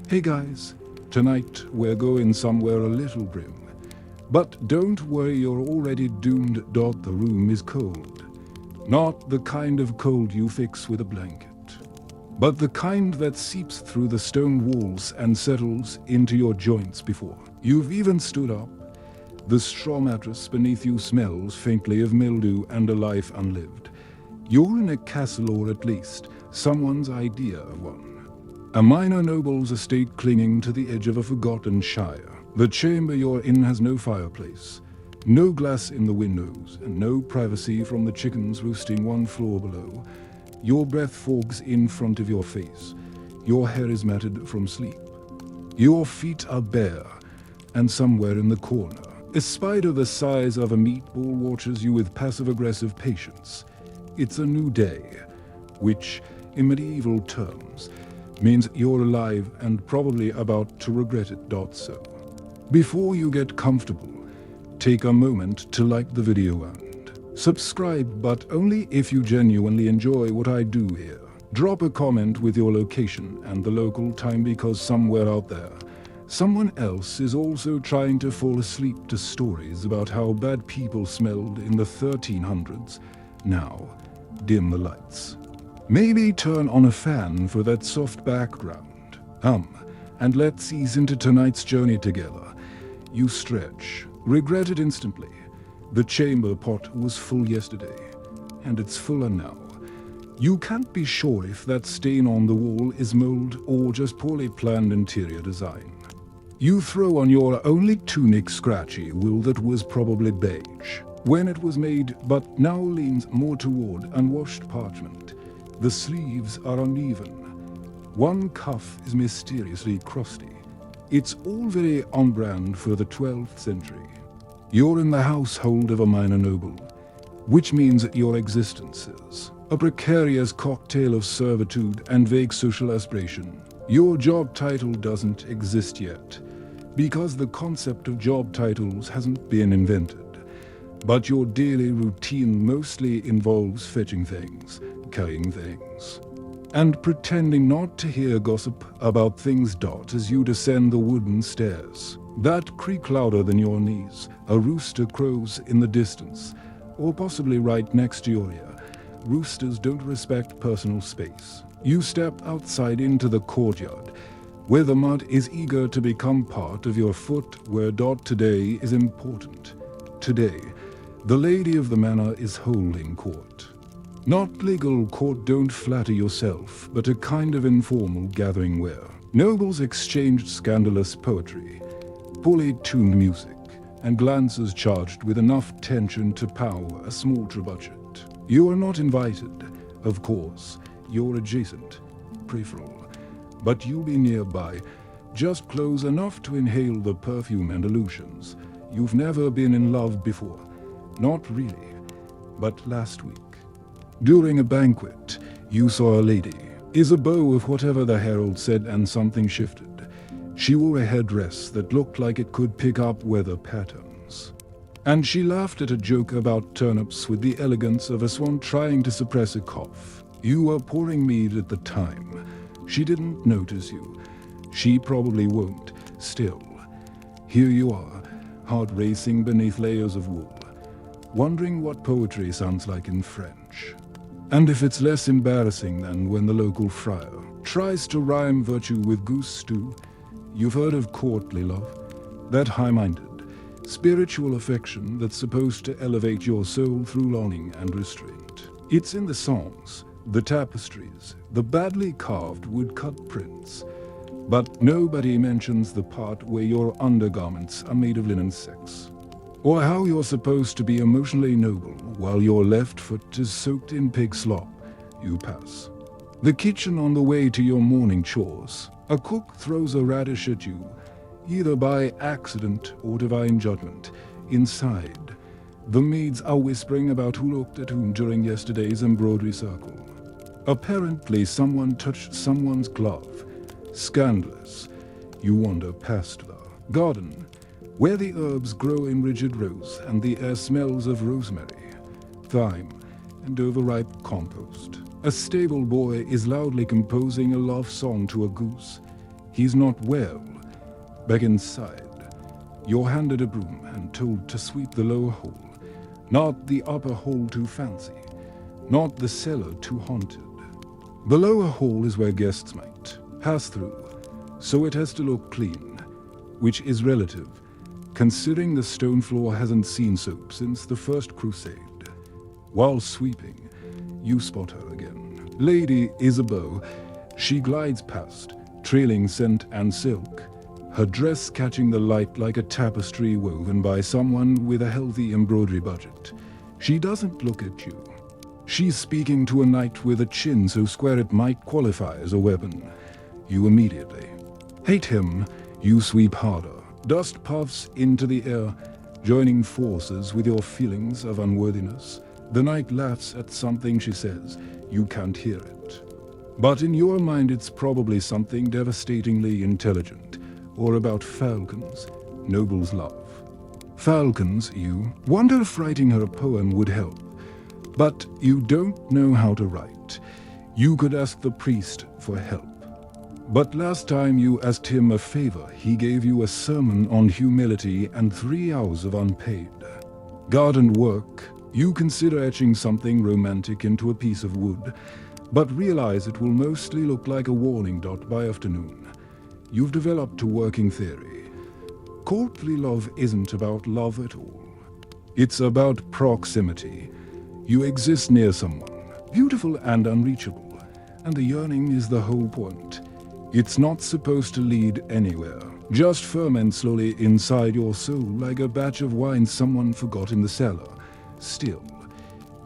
Hey guys, tonight we're going somewhere a little grim. But don't worry, you're already doomed. The room is cold. Not the kind of cold you fix with a blanket, but the kind that seeps through the stone walls and settles into your joints before you've even stood up. The straw mattress beneath you smells faintly of mildew and a life unlived. You're in a castle, or at least someone's idea of one. A minor noble's estate clinging to the edge of a forgotten shire. The chamber you're in has no fireplace, no glass in the windows, and no privacy from the chickens roosting one floor below. Your breath fogs in front of your face. Your hair is matted from sleep. Your feet are bare, and somewhere in the corner, a spider the size of a meatball watches you with passive-aggressive patience. It's a new day, which, in medieval terms, means you're alive and probably about to regret it. So, before you get comfortable, take a moment to like the video and subscribe, but only if you genuinely enjoy what I do here. Drop a comment with your location and the local time, because somewhere out there, someone else is also trying to fall asleep to stories about how bad people smelled in the 1300s. Now, dim the lights. Maybe turn on a fan for that soft background. And let's ease into tonight's journey together. You stretch, regret it instantly. The chamber pot was full yesterday, and it's fuller now. You can't be sure if that stain on the wall is mold or just poorly planned interior design. You throw on your only tunic scratchy wool that was probably beige when it was made, but now leans more toward unwashed parchment. The sleeves are uneven. One cuff is mysteriously crusty. It's all very on brand for the 12th century. You're in the household of a minor noble, which means that your existence is a precarious cocktail of servitude and vague social aspiration. Your job title doesn't exist yet, because the concept of job titles hasn't been invented. But your daily routine mostly involves fetching things, carrying things, and pretending not to hear gossip about things. As you descend the wooden stairs that creak louder than your knees, a rooster crows in the distance, or possibly right next to your ear. Roosters don't respect personal space. You step outside into the courtyard, where the mud is eager to become part of your foot, where today is important. Today, the lady of the manor is holding court. Not legal court, don't flatter yourself, but a kind of informal gathering where nobles exchanged scandalous poetry, poorly tuned music, and glances charged with enough tension to power a small budget. You are not invited, of course. You're adjacent, peripheral, but you'll be nearby, just close enough to inhale the perfume and illusions. You've never been in love before. Not really, but last week, during a banquet, you saw a lady. Is a bow of whatever the herald said, and something shifted. She wore a headdress that looked like it could pick up weather patterns. And she laughed at a joke about turnips with the elegance of a swan trying to suppress a cough. You were pouring mead at the time. She didn't notice you. She probably won't. Still, here you are, heart racing beneath layers of wool, wondering what poetry sounds like in French. And if it's less embarrassing than when the local friar tries to rhyme virtue with goose stew. You've heard of courtly love, that high-minded, spiritual affection that's supposed to elevate your soul through longing and restraint. It's in the songs, the tapestries, the badly carved woodcut prints, but nobody mentions the part where your undergarments are made of linen sex. Or how you're supposed to be emotionally noble while your left foot is soaked in pig slop. You pass. The kitchen on the way to your morning chores. A cook throws a radish at you, either by accident or divine judgment. Inside, the maids are whispering about who looked at whom during yesterday's embroidery circle. Apparently someone touched someone's glove. Scandalous. You wander past the garden, where the herbs grow in rigid rows and the air smells of rosemary, thyme, and overripe compost. A stable boy is loudly composing a love song to a goose. He's not well. Back inside, you're handed a broom and told to sweep the lower hall. Not the upper hall too fancy, not the cellar too haunted. The lower hall is where guests might pass through, so it has to look clean, which is relative, considering the stone floor hasn't seen soap since the First Crusade. While sweeping, you spot her again. Lady Isabeau. She glides past, trailing scent and silk, her dress catching the light like a tapestry woven by someone with a healthy embroidery budget. She doesn't look at you. She's speaking to a knight with a chin so square it might qualify as a weapon. You immediately hate him. You sweep harder. Dust puffs into the air, joining forces with your feelings of unworthiness. The knight laughs at something she says. You can't hear it. But in your mind it's probably something devastatingly intelligent, or about falcons, noble's love. Falcons, you wonder if writing her a poem would help. But you don't know how to write. You could ask the priest for help. But last time you asked him a favor, he gave you a sermon on humility and 3 hours of unpaid garden work. You consider etching something romantic into a piece of wood, but realize it will mostly look like a warning dot by afternoon. You've developed a working theory. Courtly love isn't about love at all. It's about proximity. You exist near someone, beautiful and unreachable, and the yearning is the whole point. It's not supposed to lead anywhere, just ferment slowly inside your soul like a batch of wine someone forgot in the cellar. Still,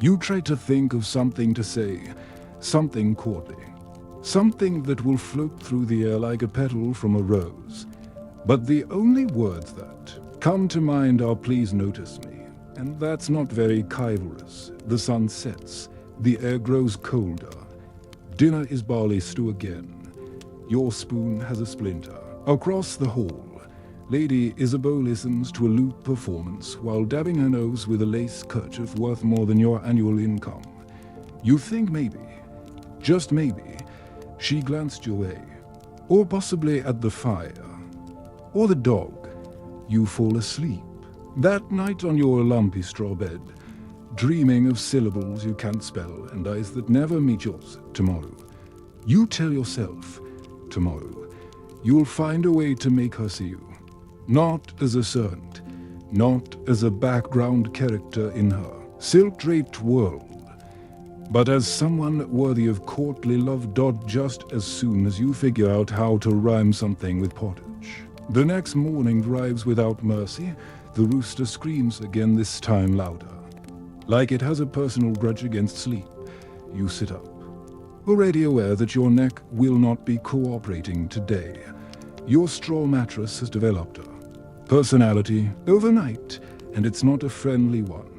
you try to think of something to say, something courtly, something that will float through the air like a petal from a rose. But the only words that come to mind are "please notice me," and that's not very chivalrous. The sun sets, the air grows colder. Dinner is barley stew again. Your spoon has a splinter. Across the hall, Lady Isabeau listens to a lute performance while dabbing her nose with a lace kerchief worth more than your annual income. You think maybe, just maybe, she glanced your way, or possibly at the fire, or the dog. You fall asleep. That night on your lumpy straw bed, dreaming of syllables you can't spell and eyes that never meet yours. Tomorrow, you tell yourself, tomorrow, you'll find a way to make her see you. Not as a servant, not as a background character in her silk-draped world, but as someone worthy of courtly love. Just as soon as you figure out how to rhyme something with pottage. The next morning drives without mercy. The rooster screams again, this time louder. Like it has a personal grudge against sleep, you sit up, already aware that your neck will not be cooperating today. Your straw mattress has developed a personality overnight, and it's not a friendly one.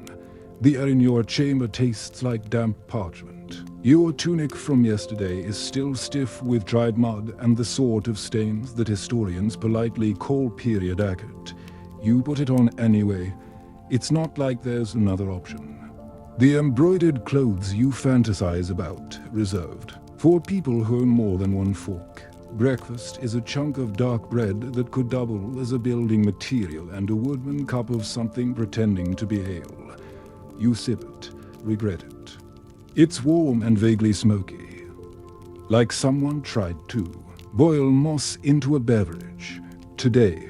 The air in your chamber tastes like damp parchment. Your tunic from yesterday is still stiff with dried mud and the sort of stains that historians politely call period accurate. You put it on anyway. It's not like there's another option. The embroidered clothes you fantasize about, reserved for people who own more than one fork. Breakfast is a chunk of dark bread that could double as a building material and a woodman cup of something pretending to be ale. You sip it, regret it. It's warm and vaguely smoky, like someone tried to boil moss into a beverage. Today,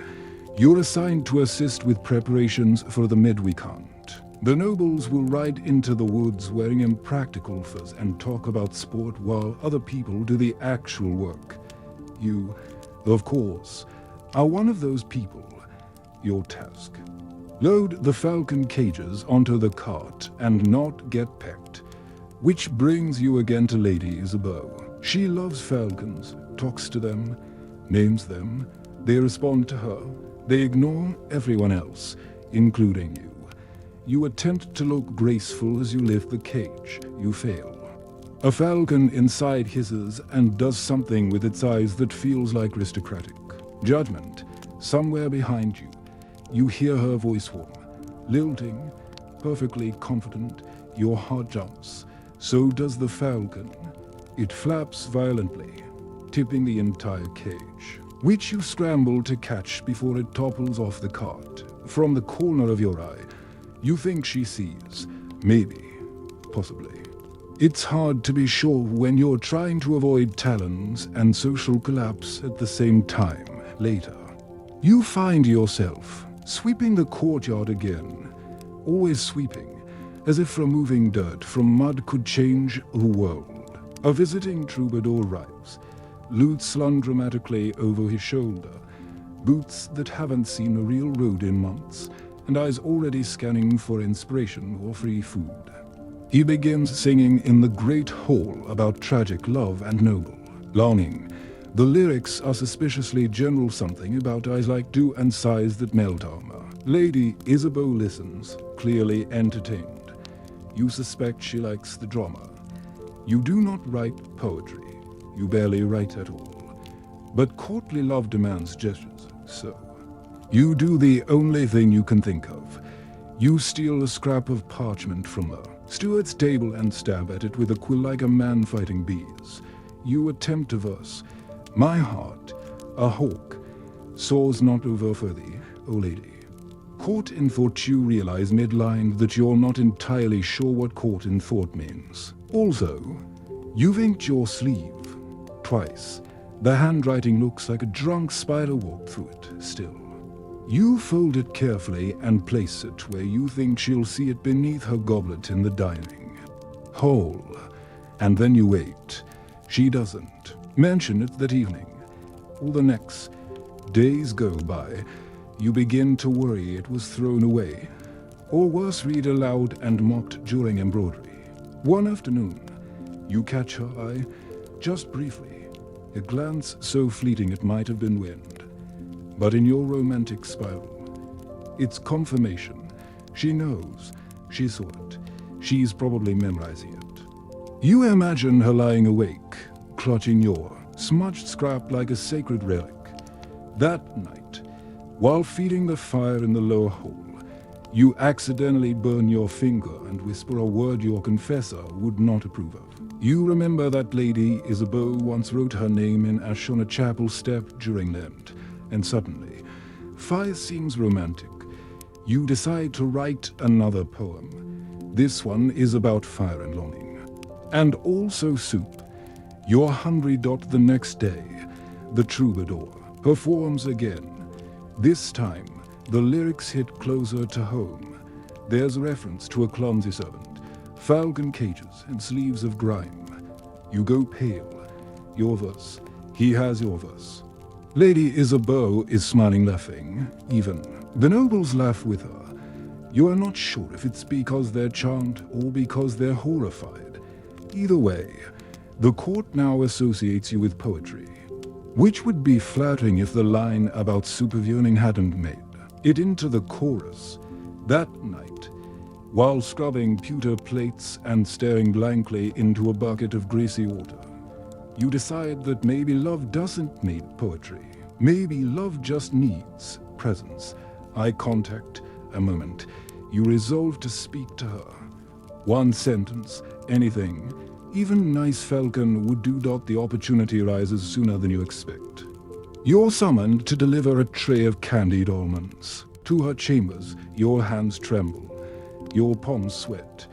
you're assigned to assist with preparations for the midweek hunt. The nobles will ride into the woods wearing impractical furs and talk about sport while other people do the actual work. You, of course, are one of those people. Your task: load the falcon cages onto the cart and not get pecked. Which brings you again to Lady Isabeau. She loves falcons, talks to them, names them. They respond to her. They ignore everyone else, including you. You attempt to look graceful as you lift the cage. You fail. A falcon inside hisses and does something with its eyes that feels like aristocratic judgment. Somewhere behind you, you hear her voice warm, lilting, perfectly confident. Your heart jumps. So does the falcon. It flaps violently, tipping the entire cage. which you scramble to catch before it topples off the cart. From the corner of your eye, you think she sees. Maybe. Possibly. It's hard to be sure when you're trying to avoid talons and social collapse at the same time. Later, you find yourself sweeping the courtyard again, always sweeping, as if removing dirt from mud could change the world. A visiting troubadour arrives, lute slung dramatically over his shoulder, boots that haven't seen a real road in months, and eyes already scanning for inspiration or free food. He begins singing in the great hall about tragic love and noble longing. The lyrics are suspiciously general, something about eyes like dew and sighs that melt armor. Lady Isabeau listens, clearly entertained. You suspect she likes the drama. You do not write poetry. You barely write at all. But courtly love demands gestures, so you do the only thing you can think of. You steal a scrap of parchment from the steward's table and stab at it with a quill like a man fighting bees. You attempt a verse. My heart, a hawk, soars not over for thee, O lady. Caught in thought, you realize mid-line that you're not entirely sure what caught in thought means. Also, you've inked your sleeve twice. The handwriting looks like a drunk spider walked through it still. You fold it carefully and place it where you think she'll see it beneath her goblet in the dining hall. And then you wait. She doesn't mention it that evening. All the next days go by. You begin to worry it was thrown away, or worse, read aloud and mocked during embroidery. One afternoon, you catch her eye, just briefly, a glance so fleeting it might have been wind. But in your romantic spiral, it's confirmation. She knows. She saw it. She's probably memorizing it. You imagine her lying awake, clutching your smudged scrap like a sacred relic. That night, while feeding the fire in the lower hall, you accidentally burn your finger and whisper a word your confessor would not approve of. You remember that Lady Isabeau once wrote her name in ash on a chapel step during Lent, and suddenly, fire seems romantic. You decide to write another poem. This one is about fire and longing. And also soup. You're hungry. The next day, the troubadour performs again. This time, the lyrics hit closer to home. There's a reference to a clumsy servant, falcon cages and sleeves of grime. You go pale. Your verse. He has your verse. Lady Isabeau is smiling, laughing. Even the nobles laugh with her. You are not sure if it's because they're charmed or because they're horrified. Either way, the court now associates you with poetry, which would be flattering if the line about supervening hadn't made it into the chorus. That night, while scrubbing pewter plates and staring blankly into a bucket of greasy water, you decide that maybe love doesn't need poetry. Maybe love just needs presence, eye contact, a moment. You resolve to speak to her. One sentence, anything. Even nice falcon would do. The opportunity arises sooner than you expect. You're summoned to deliver a tray of candied almonds. To her chambers, your hands tremble. Your palms sweat.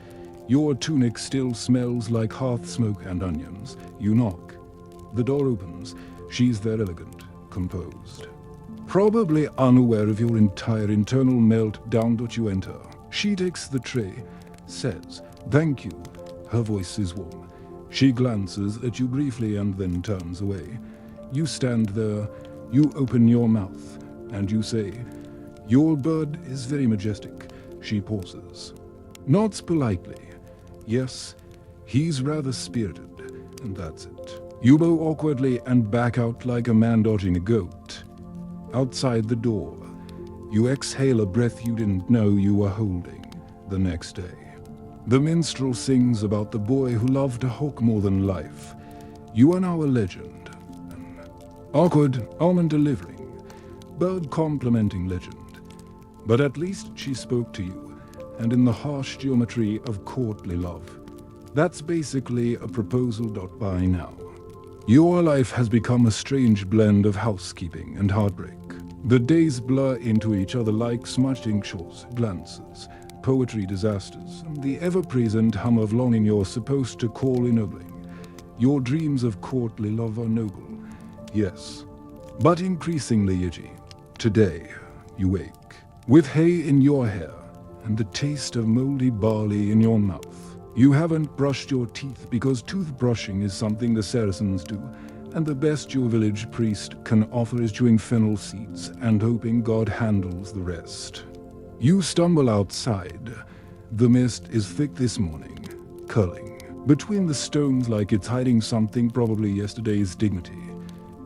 Your tunic still smells like hearth smoke and onions. You knock. The door opens. She's there, elegant, composed. Probably unaware of your entire internal meltdown. You enter. She takes the tray, says, "Thank you." Her voice is warm. She glances at you briefly and then turns away. You stand there, you open your mouth, and you say, "Your bird is very majestic." She pauses. Nods politely. Yes, he's rather spirited, and that's it. You bow awkwardly and back out like a man dodging a goat. Outside the door, you exhale a breath you didn't know you were holding. The next day, the minstrel sings about the boy who loved a hawk more than life. You are now a legend. An awkward almond delivering, bird complimenting legend. But at least she spoke to you, and in the harsh geometry of courtly love. That's basically a proposal. By now, Your life has become a strange blend of housekeeping and heartbreak. The days blur into each other like smudged ink shows, glances, poetry disasters, and the ever-present hum of longing you're supposed to call ennobling. Your dreams of courtly love are noble, yes, but increasingly itchy. Today, you wake, with hay in your hair and the taste of moldy barley in your mouth. You haven't brushed your teeth because toothbrushing is something the Saracens do, and the best your village priest can offer is chewing fennel seeds and hoping God handles the rest. You stumble outside. The mist is thick this morning, curling between the stones like it's hiding something, probably yesterday's dignity.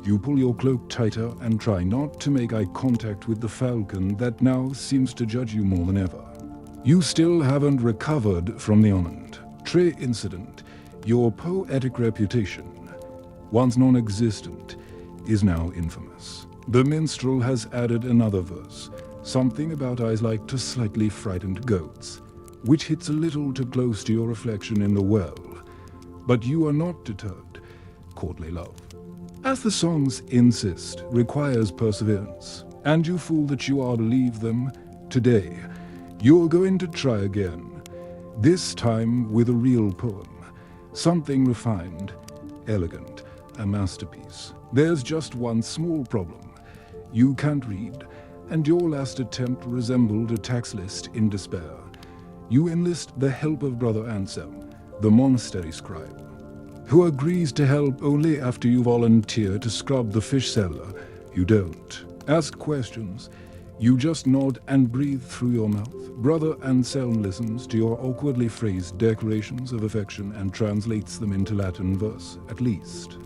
You pull your cloak tighter and try not to make eye contact with the falcon that now seems to judge you more than ever. You still haven't recovered from the almond tray incident. Your poetic reputation, once non-existent, is now infamous. The minstrel has added another verse, something about eyes like to slightly frightened goats, which hits a little too close to your reflection in the well. But you are not deterred, courtly love. As the songs insist, requires perseverance, and you fool that you are to leave them. Today, you're going to try again, this time with a real poem, something refined, elegant, a masterpiece. There's just one small problem. You can't read, and your last attempt resembled a tax list in despair. You enlist the help of Brother Anselm, the monastery scribe, who agrees to help only after you volunteer to scrub the fish cellar. You don't ask questions. You just nod and breathe through your mouth. Brother Anselm listens to your awkwardly phrased declarations of affection and translates them into Latin verse, at least.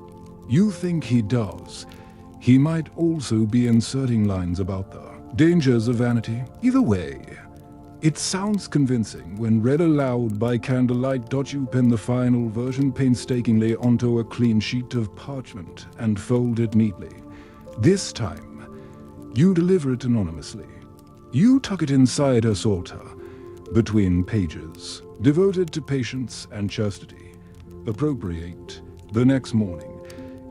You think he does. He might also be inserting lines about the dangers of vanity. Either way, it sounds convincing when read aloud by candlelight. You pen the final version painstakingly onto a clean sheet of parchment and fold it neatly. This time, you deliver it anonymously. You tuck it inside her psalter, between pages, devoted to patience and chastity. Appropriate. The next morning,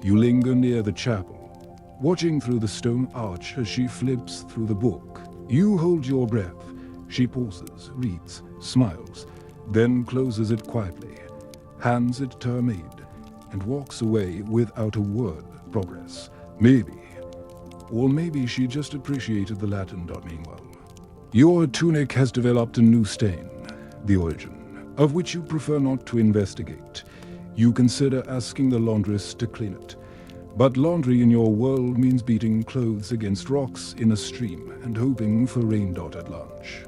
you linger near the chapel, watching through the stone arch as she flips through the book. You hold your breath. She pauses, reads, smiles, then closes it quietly, hands it to her maid, and walks away without a word. Progress. Maybe. Or maybe she just appreciated the Latin. Meanwhile, your tunic has developed a new stain, the origin of which you prefer not to investigate. You consider asking the laundress to clean it. But laundry in your world means beating clothes against rocks in a stream and hoping for rain. At lunch,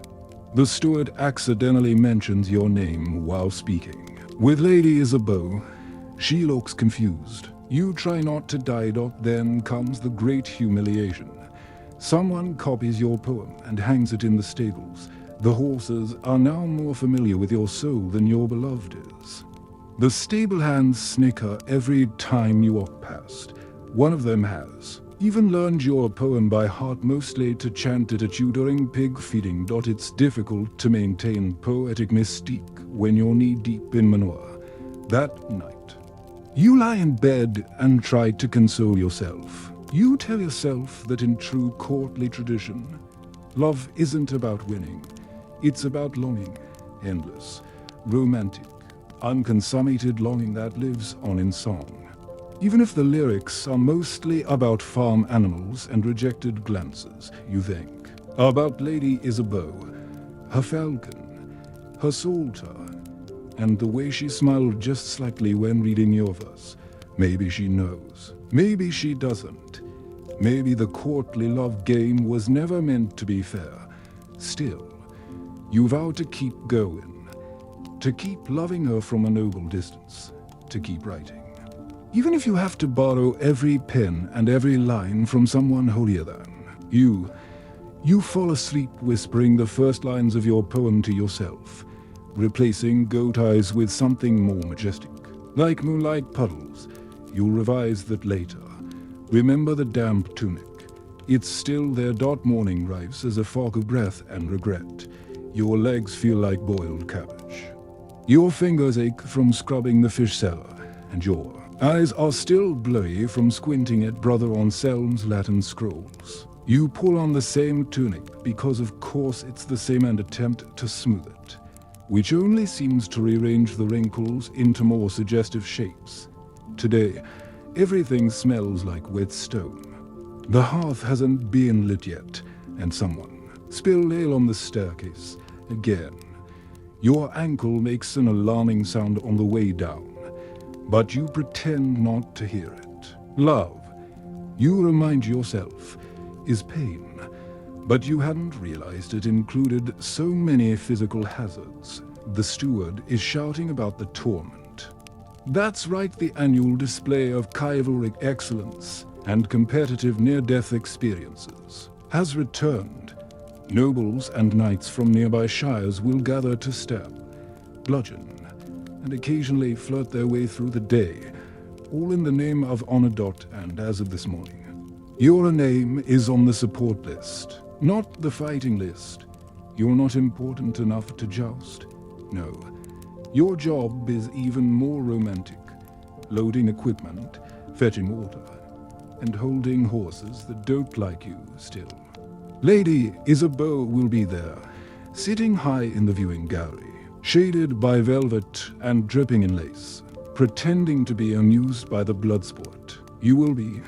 the steward accidentally mentions your name while speaking with Lady Isabeau. She looks confused. You try not to die. Then comes the great humiliation. Someone copies your poem and hangs it in the stables. The horses are now more familiar with your soul than your beloved is. The stable hands snicker every time you walk past. One of them has even learned your poem by heart, mostly to chant it at you during pig feeding. It's difficult to maintain poetic mystique when you're knee-deep in manure. That night, you lie in bed and try to console yourself. You tell yourself that in true courtly tradition, love isn't about winning. It's about longing, endless, romantic, unconsummated longing that lives on in song. Even if the lyrics are mostly about farm animals and rejected glances, you think about Lady Isabeau, her falcon, her psalter, and the way she smiled just slightly when reading your verse. Maybe she knows. Maybe she doesn't. Maybe the courtly love game was never meant to be fair. Still, you vow to keep going, to keep loving her from a noble distance, to keep writing. Even if you have to borrow every pen and every line from someone holier than you fall asleep whispering the first lines of your poem to yourself, replacing goat eyes with something more majestic. Like moonlight puddles, you'll revise that later. Remember the damp tunic. It's still there. Morning arrives as a fog of breath and regret. Your legs feel like boiled cabbage. Your fingers ache from scrubbing the fish cellar, and your Eyes are still blurry from squinting at Brother Anselm's Latin scrolls. You pull on the same tunic because of course it's the same and attempt to smooth it, which only seems to rearrange the wrinkles into more suggestive shapes. Today, everything smells like wet stone. The hearth hasn't been lit yet, and someone spilled ale on the staircase again. Your ankle makes an alarming sound on the way down, but you pretend not to hear it. Love, you remind yourself, is pain, but you hadn't realized it included so many physical hazards. The steward is shouting about the tournament. That's right, the annual display of chivalric excellence and competitive near-death experiences has returned. Nobles and knights from nearby shires will gather to stab, bludgeon, and occasionally flirt their way through the day, all in the name of honor. And as of this morning, your name is on the support list, not the fighting list. You're not important enough to joust. No, your job is even more romantic, loading equipment, fetching water, and holding horses that don't like you still. Lady Isabeau will be there, sitting high in the viewing gallery, shaded by velvet and dripping in lace, pretending to be amused by the blood sport. You will be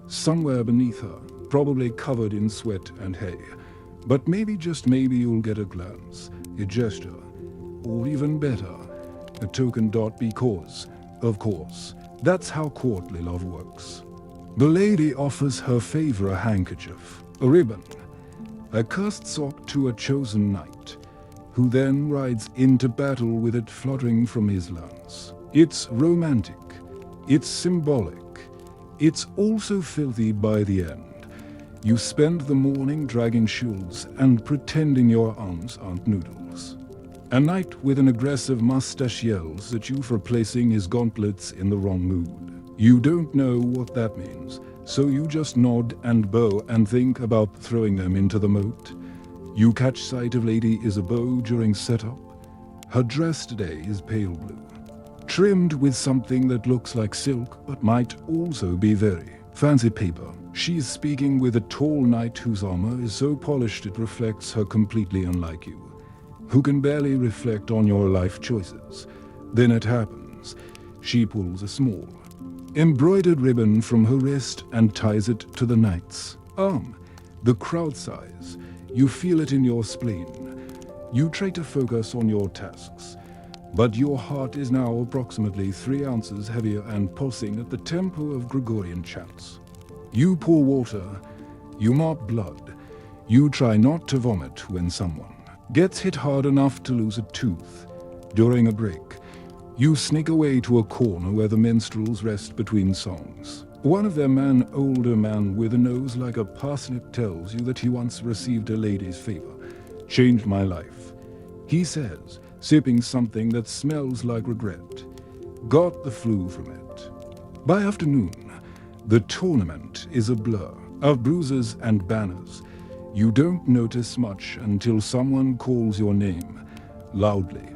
somewhere beneath her, probably covered in sweat and hay, but maybe, just maybe, you'll get a glance, a gesture, or even better, a token. Because, of course, that's how courtly love works. The lady offers her favor a handkerchief, a ribbon, a cursed sock to a chosen knight, who then rides into battle with it fluttering from his lance. It's romantic, it's symbolic, it's also filthy by the end. You spend the morning dragging shoes and pretending your arms aren't noodles. A knight with an aggressive mustache yells at you for placing his gauntlets in the wrong mood. You don't know what that means, so you just nod and bow and think about throwing them into the moat. You catch sight of Lady Isabeau during setup. Her dress today is pale blue, trimmed with something that looks like silk but might also be very fancy paper. She's speaking with a tall knight whose armor is so polished it reflects her completely unlike you, who can barely reflect on your life choices. Then it happens. She pulls a small, embroidered ribbon from her wrist and ties it to the knight's arm. The crowd sighs. You feel it in your spleen. You try to focus on your tasks, but your heart is now approximately 3 ounces heavier and pulsing at the tempo of Gregorian chants. You pour water, you mop blood, you try not to vomit when someone gets hit hard enough to lose a tooth. During a break, you sneak away to a corner where the minstrels rest between songs. One of them, an older man with a nose like a parsnip, tells you that he once received a lady's favor. Changed my life, he says, sipping something that smells like regret. Got the flu from it. By afternoon, the tournament is a blur of bruises and banners. You don't notice much until someone calls your name, loudly,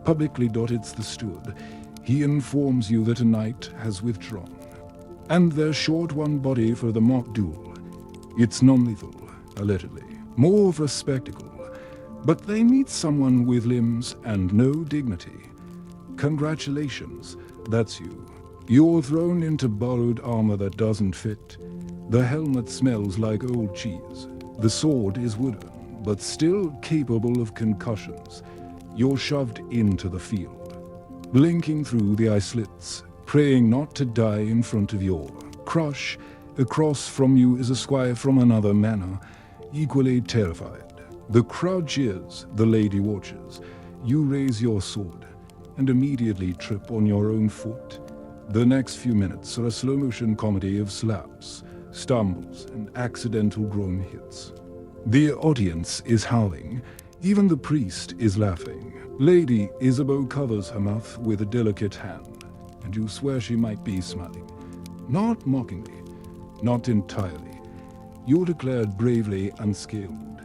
publicly. It's the steward. He informs you that a knight has withdrawn, and they're short one body for the mock duel. It's non-lethal, allegedly, more of a spectacle, but they need someone with limbs and no dignity. Congratulations, that's you. You're thrown into borrowed armor that doesn't fit. The helmet smells like old cheese. The sword is wooden, but still capable of concussions. You're shoved into the field, blinking through the eye slits, praying not to die in front of your crush. Across from you is a squire from another manor, equally terrified. The crowd cheers, the lady watches. You raise your sword and immediately trip on your own foot. The next few minutes are a slow-motion comedy of slaps, stumbles, and accidental groin hits. The audience is howling. Even the priest is laughing. Lady Isabeau covers her mouth with a delicate hand, and you swear she might be smiling. Not mockingly, not entirely. You're declared bravely unscaled,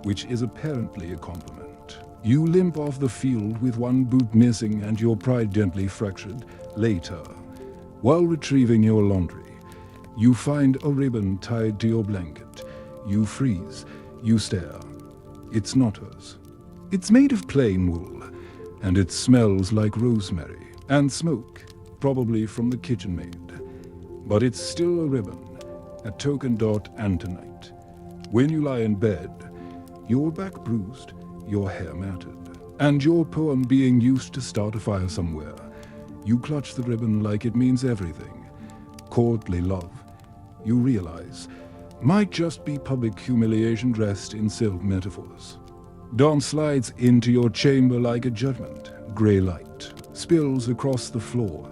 which is apparently a compliment. You limp off the field with one boot missing and your pride gently fractured. Later, While retrieving your laundry, you find a ribbon tied to your blanket. You freeze. You stare. It's not hers. It's made of plain wool, and it smells like rosemary and smoke, probably from the kitchen maid. But it's still a ribbon, a token dot and tonight. When you lie in bed, your back bruised, your hair matted, and your poem being used to start a fire somewhere, you clutch the ribbon like it means everything. Courtly love, you realize, might just be public humiliation dressed in silk metaphors. Dawn slides into your chamber like a judgment. Grey light spills across the floor,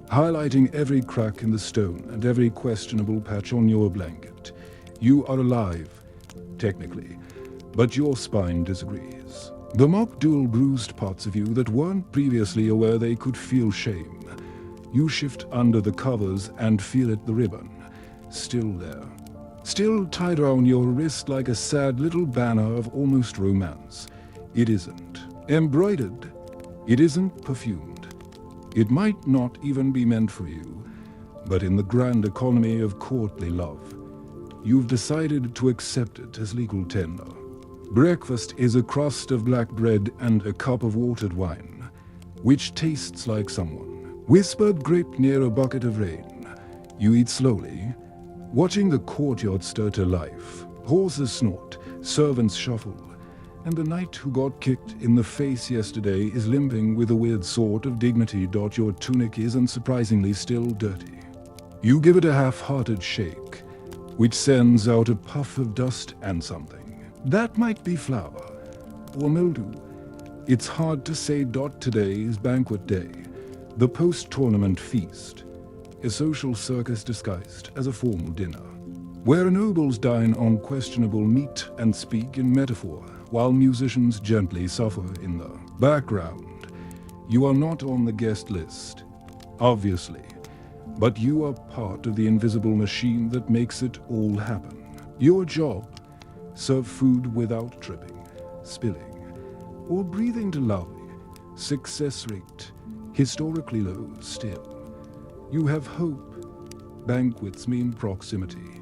highlighting every crack in the stone and every questionable patch on your blanket. You are alive, technically, but your spine disagrees. The mock dual bruised parts of you that weren't previously aware they could feel shame. You shift under the covers and feel it, the ribbon, still there. Still tied around your wrist like a sad little banner of almost romance. It isn't embroidered. It isn't perfumed. It might not even be meant for you, but in the grand economy of courtly love, you've decided to accept it as legal tender. Breakfast is a crust of black bread and a cup of watered wine, which tastes like someone whispered grape near a bucket of rain. You eat slowly, watching the courtyard stir to life. Horses snort, servants shuffle, and the knight who got kicked in the face yesterday is limping with a weird sort of dignity. Your tunic is unsurprisingly still dirty. You give it a half-hearted shake, which sends out a puff of dust and something. That might be flour or mildew. It's hard to say. Today is banquet day, the post-tournament feast, a social circus disguised as a formal dinner, where nobles dine on questionable meat and speak in metaphor, while musicians gently suffer in the background. You are not on the guest list, obviously, but you are part of the invisible machine that makes it all happen. Your job: serve food without tripping, spilling, or breathing too loudly. Success rate historically low still. You have hope. Banquets mean proximity.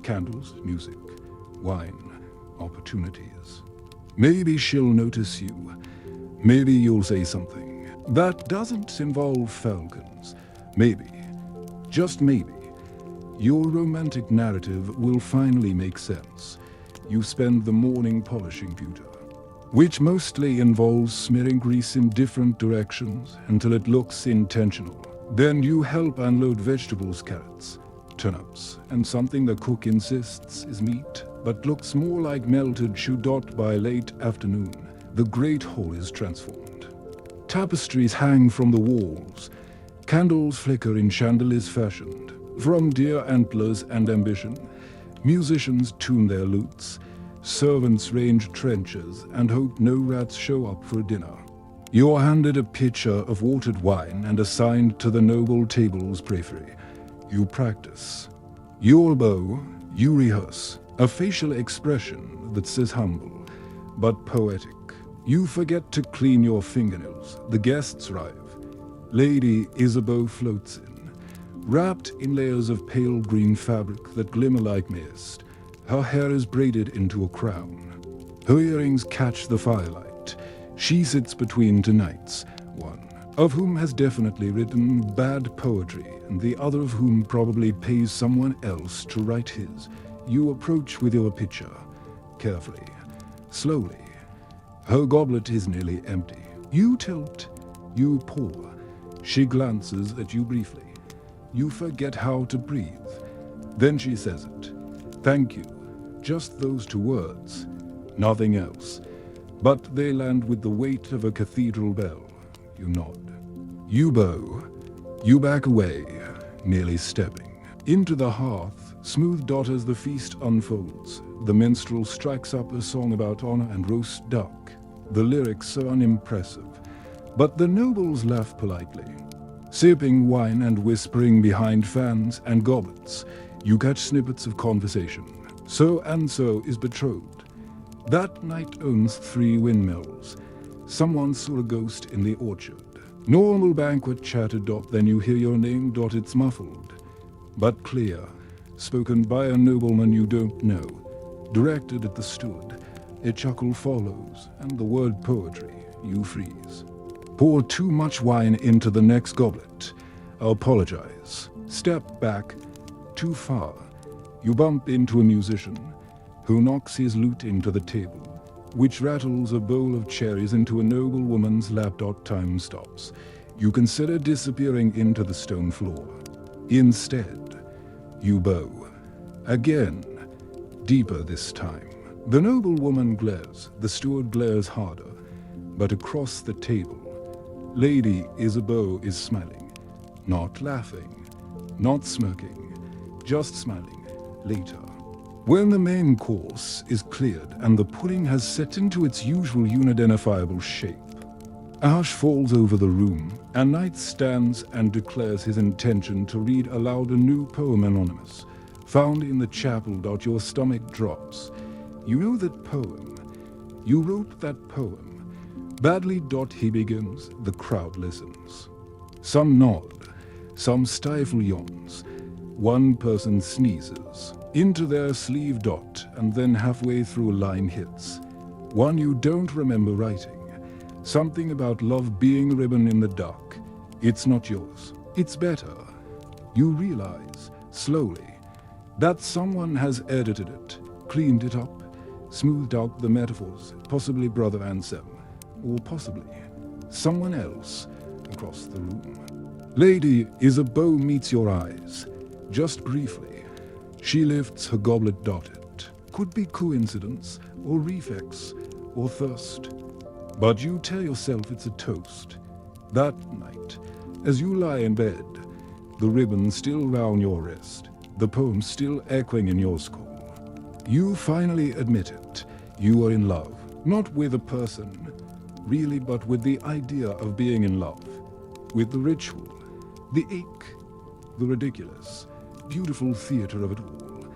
Candles, music, wine, opportunities. Maybe she'll notice you. Maybe you'll say something that doesn't involve falcons. Maybe, just maybe, your romantic narrative will finally make sense. You spend the morning polishing pewter, which mostly involves smearing grease in different directions until it looks intentional. Then you help unload vegetables, carrots, turnips, and something the cook insists is meat, but looks more like melted shoe. By late afternoon, the great hall is transformed. Tapestries hang from the walls. Candles flicker in chandeliers fashioned from deer antlers and ambition. Musicians tune their lutes. Servants range trenches and hope no rats show up for dinner. You're handed a pitcher of watered wine and assigned to the noble table's periphery. You practice. Your bow, you rehearse. A facial expression that says humble, but poetic. You forget to clean your fingernails. The guests arrive. Lady Isabeau floats in, wrapped in layers of pale green fabric that glimmer like mist. Her hair is braided into a crown. Her earrings catch the firelight. She sits between two knights, one of whom has definitely written bad poetry, and the other of whom probably pays someone else to write his. You approach with your pitcher, carefully, slowly. Her goblet is nearly empty. You tilt, you pour. She glances at you briefly. You forget how to breathe. Then she says it. Thank you. Just those two words. Nothing else. But they land with the weight of a cathedral bell. You nod. You bow. You back away, nearly stepping. Into the hearth, smooth as the feast unfolds. The minstrel strikes up a song about honor and roast duck. The lyrics are unimpressive, but the nobles laugh politely. Sipping wine and whispering behind fans and goblets, you catch snippets of conversation. So and so is betrothed. That knight owns 3 windmills. Someone saw a ghost in the orchard. Normal banquet chatter. Then you hear your name. It's muffled, but clear, spoken by a nobleman you don't know, directed at the steward. A chuckle follows, and the word poetry. You freeze. Pour too much wine into the next goblet. Apologize. Step back. Too far. You bump into a musician who knocks his lute into the table, which rattles a bowl of cherries into a noble woman's lap. Time stops. You consider disappearing into the stone floor. Instead, you bow. Again. Deeper this time. The noble woman glares. The steward glares harder. But across the table, Lady Isabeau is smiling. Not laughing. Not smirking. Just smiling. Later. When the main course is cleared and the pudding has set into its usual unidentifiable shape, a hush falls over the room, and Knight stands and declares his intention to read aloud a new poem, anonymous, found in the chapel. Your stomach drops. You know that poem. You wrote that poem. Badly. He begins. The crowd listens. Some nod. Some stifle yawns. One person sneezes into their sleeve. And then halfway through a line hits. One you don't remember writing. Something about love being a ribbon in the dark. It's not yours. It's better. You realize, slowly, that someone has edited it, cleaned it up, smoothed out the metaphors, possibly Brother Anselm, or possibly someone else across the room. Lady Isabeau meets your eyes, just briefly. She lifts her goblet. It could be coincidence, or reflex, or thirst. But you tell yourself it's a toast. That night, as you lie in bed, the ribbon still round your wrist, the poem still echoing in your skull, you finally admit it. You are in love, not with a person, really, but with the idea of being in love, with the ritual, the ache, the ridiculous, beautiful theater of it all.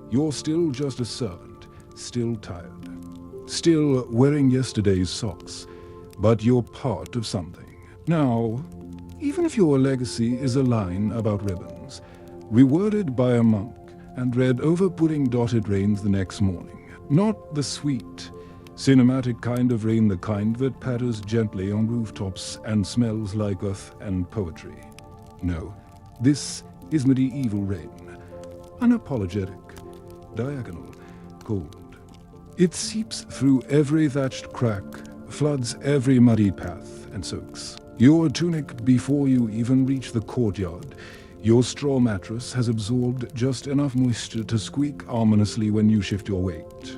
You're still just a servant, still tired, still wearing yesterday's socks, but you're part of something. Now, even if your legacy is a line about ribbons, reworded by a monk and read over pudding. It rains the next morning. Not the sweet, cinematic kind of rain, the kind that patters gently on rooftops and smells like earth and poetry. No, this is medieval rain. Unapologetic, diagonal, cold. It seeps through every thatched crack, floods every muddy path, and soaks your tunic before you even reach the courtyard. Your straw mattress has absorbed just enough moisture to squeak ominously when you shift your weight.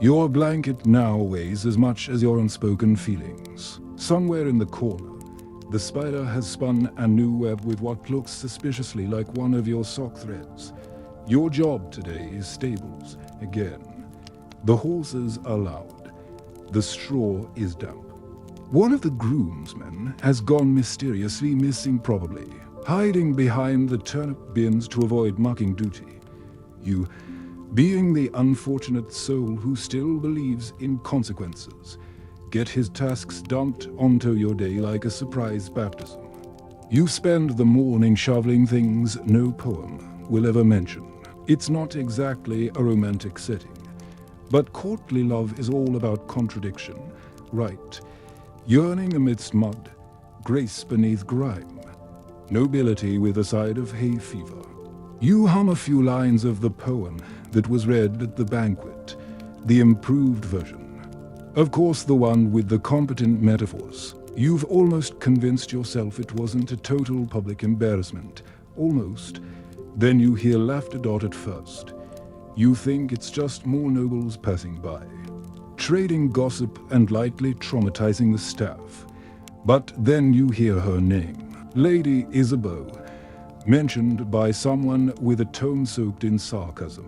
Your blanket now weighs as much as your unspoken feelings. Somewhere in the corner, the spider has spun a new web with what looks suspiciously like one of your sock threads. Your job today is stables again. The horses are loud. The straw is damp. One of the groomsmen has gone mysteriously missing, probably hiding behind the turnip bins to avoid mucking duty. You, being the unfortunate soul who still believes in consequences, get his tasks dumped onto your day like a surprise baptism. You spend the morning shoveling things no poem will ever mention. It's not exactly a romantic setting, but courtly love is all about contradiction, right, yearning amidst mud, grace beneath grime, nobility with a side of hay fever. You hum a few lines of the poem that was read at the banquet, the improved version. Of course, the one with the competent metaphors. You've almost convinced yourself it wasn't a total public embarrassment. Almost. Then you hear laughter. At first. You think it's just more nobles passing by, trading gossip and lightly traumatizing the staff. But then you hear her name, Lady Isabeau, mentioned by someone with a tone soaked in sarcasm.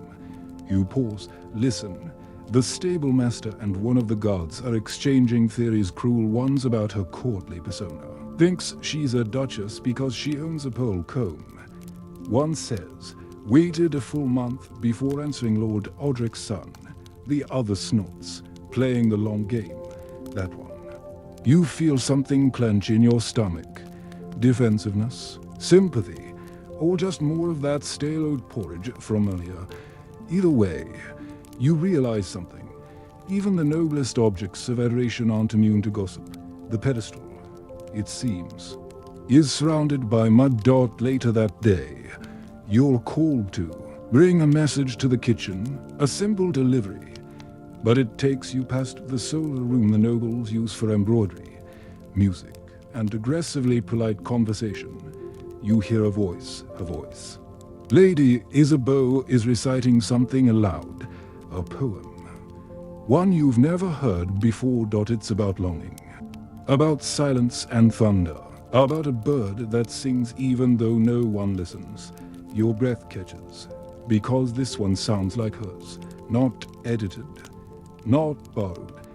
You pause, listen. The stable master and one of the guards are exchanging theories, cruel ones about her courtly persona. Thinks she's a duchess because she owns a pearl comb. One says, waited a full month before answering Lord Odric's son. The other snorts, playing the long game. That one. You feel something clench in your stomach. defensiveness, sympathy, or just more of that stale oat porridge from earlier. Either way, you realize something. Even the noblest objects of adoration aren't immune to gossip. The pedestal, it seems, is surrounded by mud. Later that day, you're called to bring a message to the kitchen, a simple delivery, but it takes you past the solar room the nobles use for embroidery, music, and aggressively polite conversation. You hear a voice. Lady Isabeau is reciting something aloud, a poem. One you've never heard before. It's about longing, about silence and thunder, about a bird that sings even though no one listens. Your breath catches, because this one sounds like hers, not edited, not borrowed,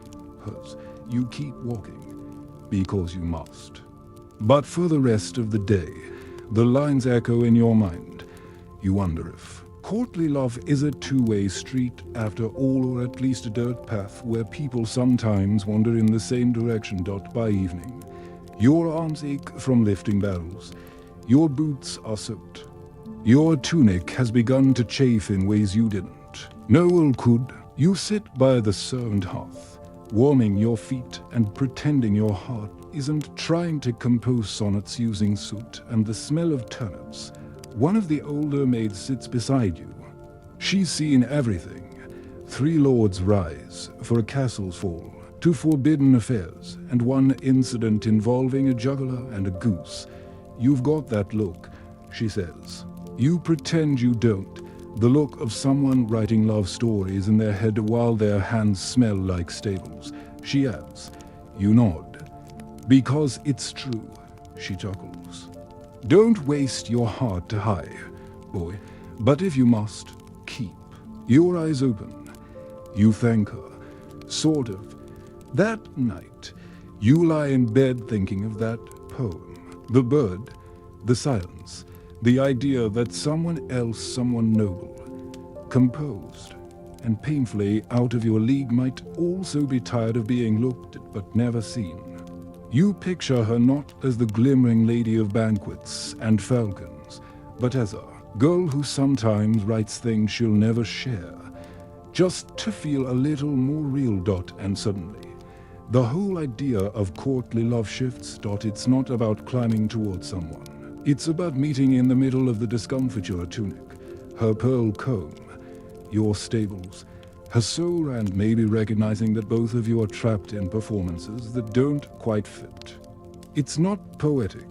hers. You keep walking, because you must. But for the rest of the day, the lines echo in your mind. You wonder if courtly love is a two-way street after all, or at least a dirt path where people sometimes wander in the same direction. By evening, your arms ache from lifting barrels. Your boots are soaked. Your tunic has begun to chafe in ways you didn't know could. You sit by the servant hearth, warming your feet and pretending your heart isn't trying to compose sonnets using soot and the smell of turnips. One of the older maids sits beside you. She's seen everything. 3 lords rise, for a castle's fall, 2 forbidden affairs, and 1 incident involving a juggler and a goose. You've got that look, she says. You pretend you don't. The look of someone writing love stories in their head while their hands smell like stables. She adds. You nod. Because it's true, she chuckles. Don't waste your heart to high, boy, but if you must, keep your eyes open. You thank her, sort of. That night, you lie in bed thinking of that poem, the bird, the silence, the idea that someone else, someone noble, composed, and painfully out of your league might also be tired of being looked at but never seen. You picture her not as the glimmering lady of banquets and falcons, but as a girl who sometimes writes things she'll never share, just to feel a little more real. And suddenly, the whole idea of courtly love shifts. It's not about climbing towards someone. It's about meeting in the middle of the discomfiture. Tunic, her pearl comb, your stables, her soul, and maybe recognizing that both of you are trapped in performances that don't quite fit. It's not poetic,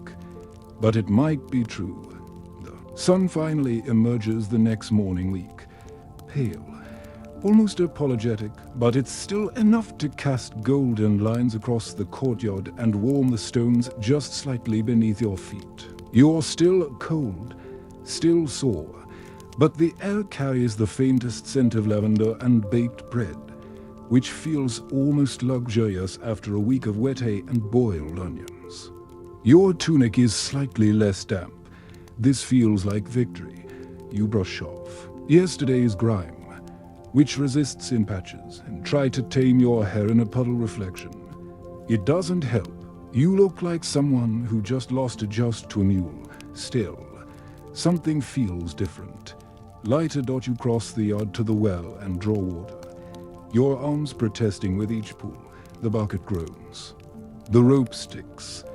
but it might be true. The sun finally emerges the next morning, weak, pale, almost apologetic, but it's still enough to cast golden lines across the courtyard and warm the stones just slightly beneath your feet. You're still cold, still sore, but the air carries the faintest scent of lavender and baked bread, which feels almost luxurious after a week of wet hay and boiled onions. Your tunic is slightly less damp. This feels like victory. You brush off yesterday's grime, which resists in patches, and try to tame your hair in a puddle reflection. It doesn't help. You look like someone who just lost a joust to a mule. Still, something feels different. Lighter. You cross the yard to the well and draw water. Your arms protesting with each pull. The bucket groans. The rope sticks.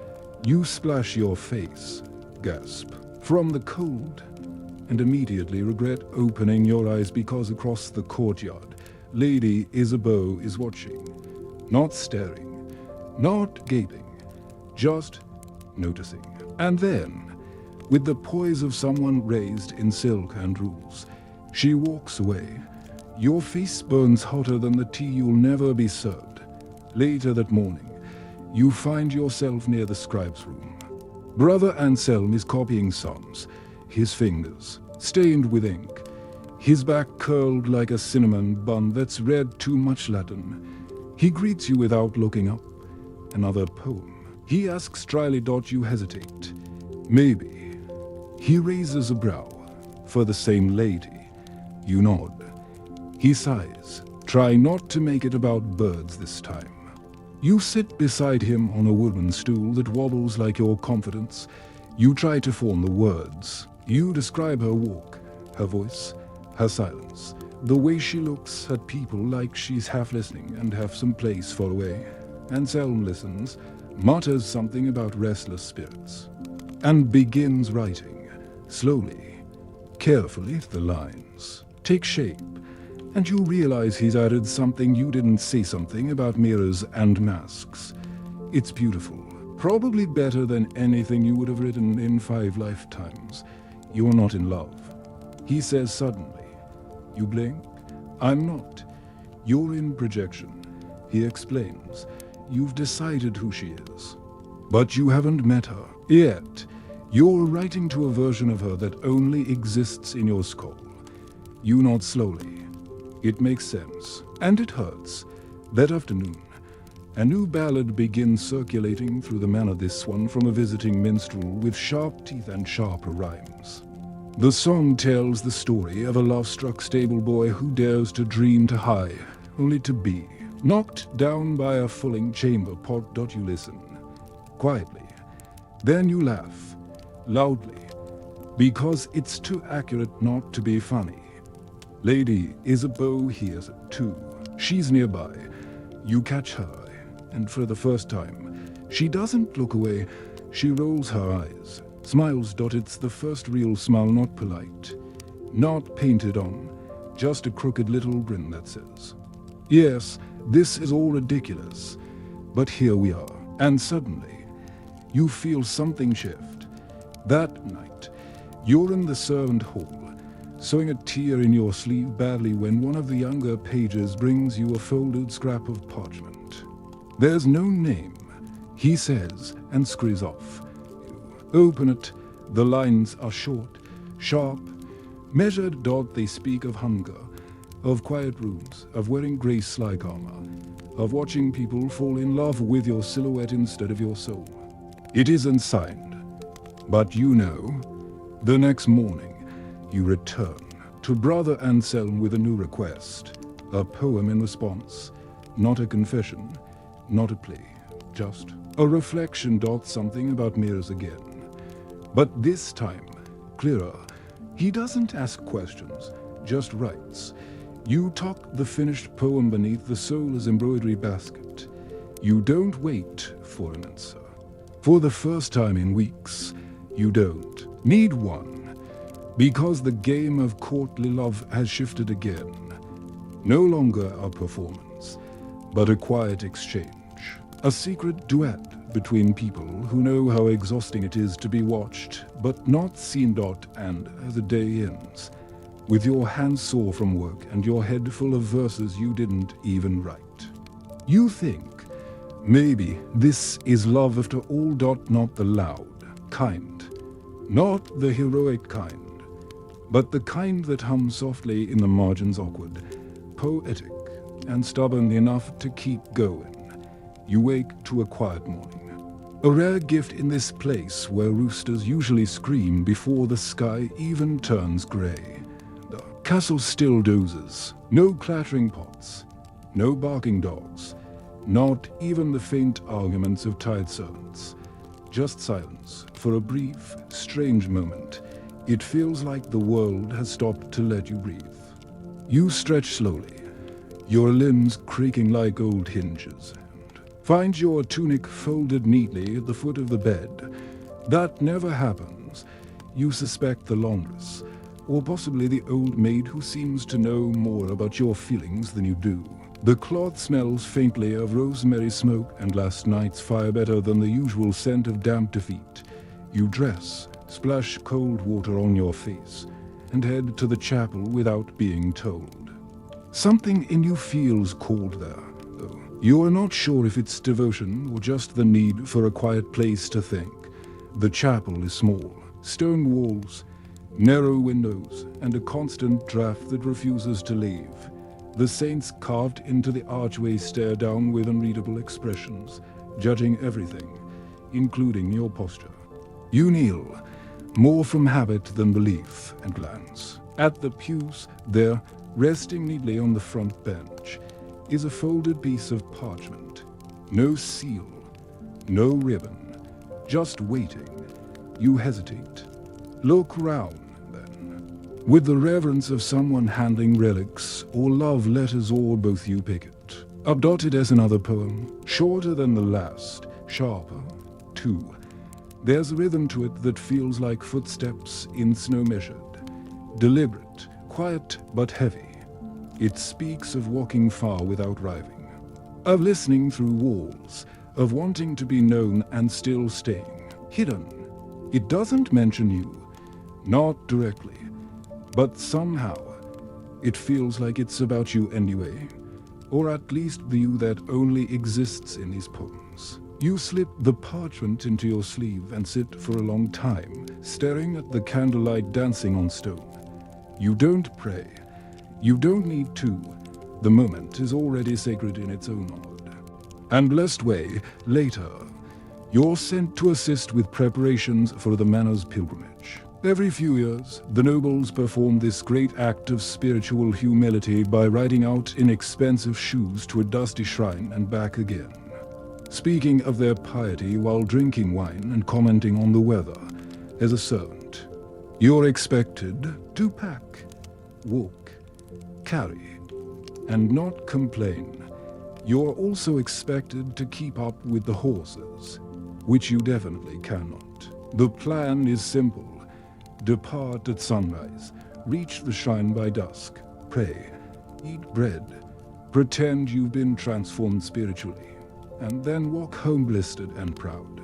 You splash your face, gasp, from the cold, and immediately regret opening your eyes because across the courtyard, Lady Isabeau is watching. Not staring, not gaping, just noticing. And then, with the poise of someone raised in silk and rules, she walks away. Your face burns hotter than the tea you'll never be served. Later that morning, you find yourself near the scribe's room. Brother Anselm is copying psalms, his fingers stained with ink, his back curled like a cinnamon bun that's read too much Latin. He greets you without looking up. Another poem. He asks dryly. You hesitate. Maybe. He raises a brow. For the same lady. You nod. He sighs. Try not to make it about birds this time. You sit beside him on a wooden stool that wobbles like your confidence. You try to form the words. You describe her walk, her voice, her silence, the way she looks at people like she's half listening and half someplace far away. Anselm listens, mutters something about restless spirits, and begins writing, slowly, carefully. The lines take shape, and you realize he's added something you didn't say, something about mirrors and masks. It's beautiful, probably better than anything you would have written in 5 lifetimes. You're not in love, he says suddenly. You blink. I'm not. You're in projection, he explains. You've decided who she is, but you haven't met her yet. You're writing to a version of her that only exists in your skull. You nod slowly. It makes sense, and it hurts. That afternoon, a new ballad begins circulating through the manor, this one from a visiting minstrel with sharp teeth and sharper rhymes. The song tells the story of a love-struck stable boy who dares to dream to high, only to be knocked down by a fulling chamber pot. You listen quietly, then you laugh loudly, because it's too accurate not to be funny. Lady Isabeau hears it too. She's nearby. You catch her eye, and for the first time, she doesn't look away. She rolls her eyes, smiles. It's the first real smile, not polite, not painted on, just a crooked little grin that says, yes, this is all ridiculous, but here we are. And suddenly, you feel something shift. That night, you're in the servant hall, sewing a tear in your sleeve badly when one of the younger pages brings you a folded scrap of parchment. There's no name, he says, and scurries off. You open it. The lines are short, sharp, measured. They speak of hunger, of quiet rooms, of wearing grace-like armor, of watching people fall in love with your silhouette instead of your soul. It isn't signed, but you know. The next morning, you return to Brother Anselm with a new request, a poem in response, not a confession, not a plea, just a reflection. Something about mirrors again. But this time, clearer. He doesn't ask questions, just writes. You tuck the finished poem beneath the soulless embroidery basket. You don't wait for an answer. For the first time in weeks, you don't need one, because the game of courtly love has shifted again. No longer a performance, but a quiet exchange, a secret duet between people who know how exhausting it is to be watched but not seen. And as the day ends, with your hands sore from work and your head full of verses you didn't even write, you think, maybe this is love after all. Not the loud kind, not the heroic kind, but the kind that hums softly in the margins, awkward, poetic, and stubborn enough to keep going. You wake to a quiet morning. A rare gift in this place where roosters usually scream before the sky even turns grey. The castle still dozes. No clattering pots, no barking dogs, not even the faint arguments of tired servants. Just silence for a brief, strange moment. It feels like the world has stopped to let you breathe. You stretch slowly, your limbs creaking like old hinges. Find your tunic folded neatly at the foot of the bed. That never happens. You suspect the laundress, or possibly the old maid who seems to know more about your feelings than you do. The cloth smells faintly of rosemary smoke and last night's fire, better than the usual scent of damp defeat. You dress, splash cold water on your face, and head to the chapel without being told. Something in you feels called there. You are not sure if it's devotion or just the need for a quiet place to think. The chapel is small, stone walls, narrow windows, and a constant draft that refuses to leave. The saints carved into the archway stare down with unreadable expressions, judging everything, including your posture. You kneel, more from habit than belief, and glance. At the pews there, resting neatly on the front bench, is a folded piece of parchment. No seal, no ribbon, just waiting. You hesitate. Look round, then. With the reverence of someone handling relics or love letters, or both, you pick it. Up dotted as another poem, shorter than the last, sharper, too. There's a rhythm to it that feels like footsteps in snow measured. Deliberate, quiet but heavy. It speaks of walking far without arriving. Of listening through walls. Of wanting to be known and still staying. Hidden. It doesn't mention you. Not directly. But somehow, it feels like it's about you anyway. Or at least the you that only exists in these poems. You slip the parchment into your sleeve and sit for a long time, staring at the candlelight dancing on stone. You don't pray. You don't need to. The moment is already sacred in its own odd and blessed way. Later, you're sent to assist with preparations for the manor's pilgrimage. Every few years, the nobles perform this great act of spiritual humility by riding out in expensive shoes to a dusty shrine and back again, speaking of their piety while drinking wine and commenting on the weather. As a servant, you're expected to pack, walk, carry, and not complain. You're also expected to keep up with the horses, which you definitely cannot. The plan is simple. Depart at sunrise, reach the shrine by dusk, pray, eat bread, pretend you've been transformed spiritually, and then walk home blistered and proud.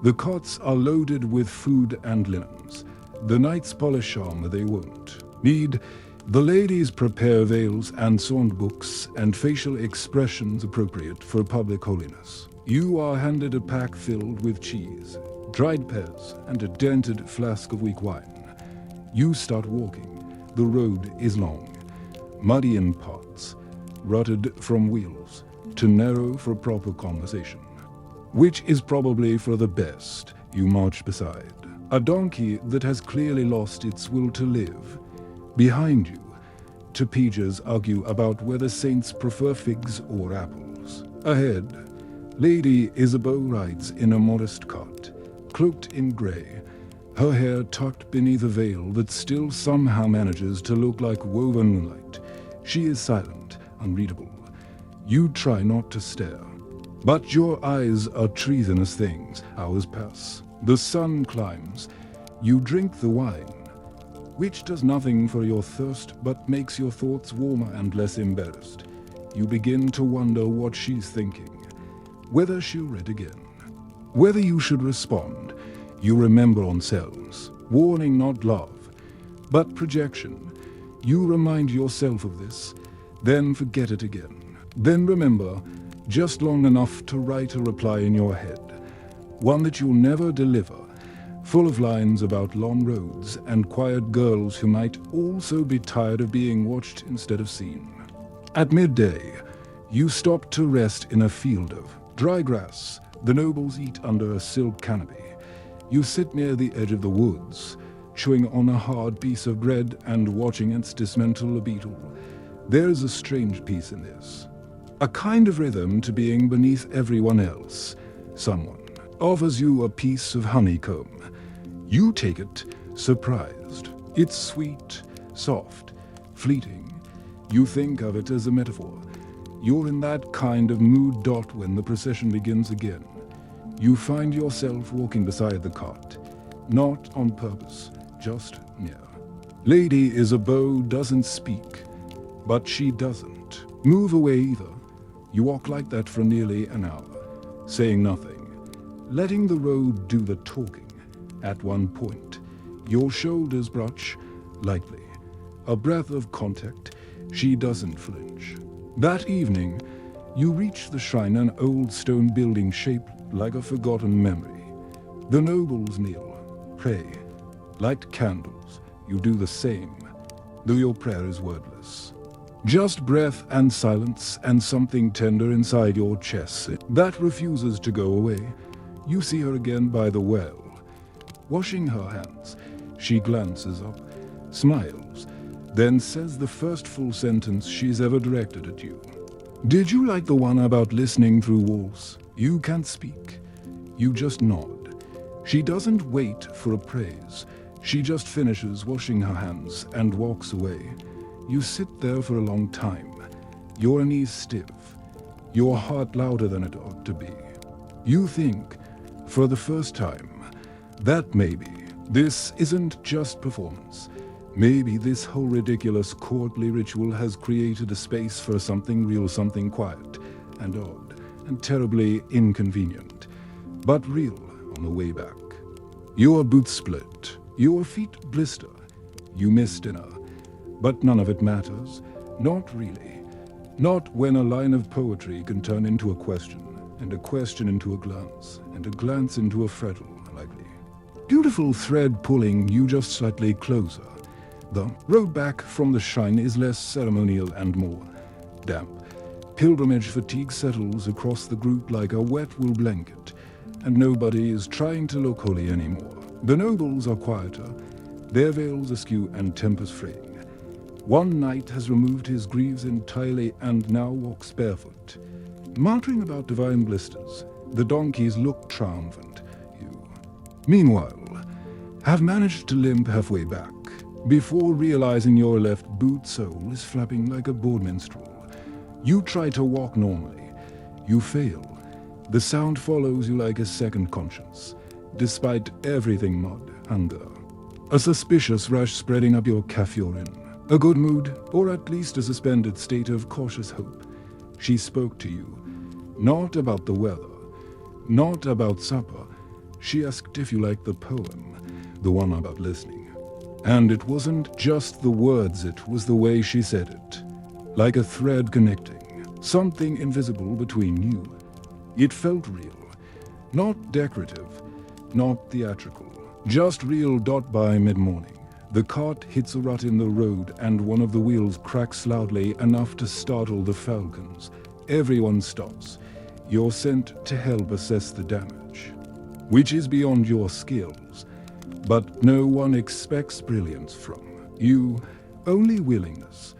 The cots are loaded with food and linens. The knights polish armor they won't need. The ladies prepare veils and psalm books and facial expressions appropriate for public holiness. You are handed a pack filled with cheese, dried pears, and a dented flask of weak wine. You start walking. The road is long, muddy in parts, rutted from wheels, too narrow for proper conversation. Which is probably for the best. You march beside a donkey that has clearly lost its will to live. Behind you, Tepejas argue about whether saints prefer figs or apples. Ahead, Lady Isabeau rides in a modest cart, cloaked in grey, her hair tucked beneath a veil that still somehow manages to look like woven moonlight. She is silent, unreadable. You try not to stare. But your eyes are treasonous things. Hours pass. The sun climbs. You drink the wine, which does nothing for your thirst but makes your thoughts warmer and less embarrassed. You begin to wonder what she's thinking, whether she'll read again, whether you should respond. You remember on cells, warning not love, but projection. You remind yourself of this, then forget it again. Then remember, just long enough to write a reply in your head, one that you'll never deliver, full of lines about long roads and quiet girls who might also be tired of being watched instead of seen. At midday, you stop to rest in a field of dry grass the nobles eat under a silk canopy. You sit near the edge of the woods, chewing on a hard piece of bread and watching it dismantle a beetle. There's a strange peace in this, a kind of rhythm to being beneath everyone else. Someone offers you a piece of honeycomb. You take it, surprised. It's sweet, soft, fleeting. You think of it as a metaphor. You're in that kind of mood when the procession begins again. You find yourself walking beside the cart, not on purpose, just near. Lady Isabeau doesn't speak, but she doesn't move away either. You walk like that for nearly an hour, saying nothing, letting the road do the talking. At one point, your shoulders brush lightly. A breath of contact. She doesn't flinch. That evening, you reach the shrine, an old stone building shaped like a forgotten memory. The nobles kneel, pray, light candles. You do the same, though your prayer is wordless. Just breath and silence and something tender inside your chest that refuses to go away. You see her again by the well, washing her hands. She glances up, smiles, then says the first full sentence she's ever directed at you. Did you like the one about listening through walls? You can't speak. You just nod. She doesn't wait for a praise. She just finishes washing her hands and walks away. You sit there for a long time, your knees stiff, your heart louder than it ought to be. You think, for the first time, that maybe this isn't just performance. Maybe this whole ridiculous courtly ritual has created a space for something real, something quiet and odd and terribly inconvenient, but real on the way back. Your boots split, your feet blister, you miss dinner, but none of it matters. Not really. Not when a line of poetry can turn into a question, and a question into a glance, and a glance into a frettle, likely. Beautiful thread pulling you just slightly closer. The road back from the shrine is less ceremonial and more damp. Pilgrimage fatigue settles across the group like a wet wool blanket, and nobody is trying to look holy anymore. The nobles are quieter, their veils askew and tempers fraying. One knight has removed his greaves entirely and now walks barefoot. Muttering about divine blisters, the donkeys look triumphant. You, meanwhile, have managed to limp halfway back, before realizing your left boot sole is flapping like a bored minstrel. You try to walk normally. You fail. The sound follows you like a second conscience, despite everything mud, hunger. A suspicious rush spreading up your calf you're in. A good mood, or at least a suspended state of cautious hope. She spoke to you. Not about the weather. Not about supper. She asked if you liked the poem, the one about listening. And it wasn't just the words, it was the way she said it. Like a thread connecting, something invisible between you. It felt real. Not decorative, not theatrical. Just real. By mid-morning, the cart hits a rut in the road and one of the wheels cracks loudly enough to startle the falcons. Everyone stops. You're sent to help assess the damage, which is beyond your skills. But no one expects brilliance from you, only willingness.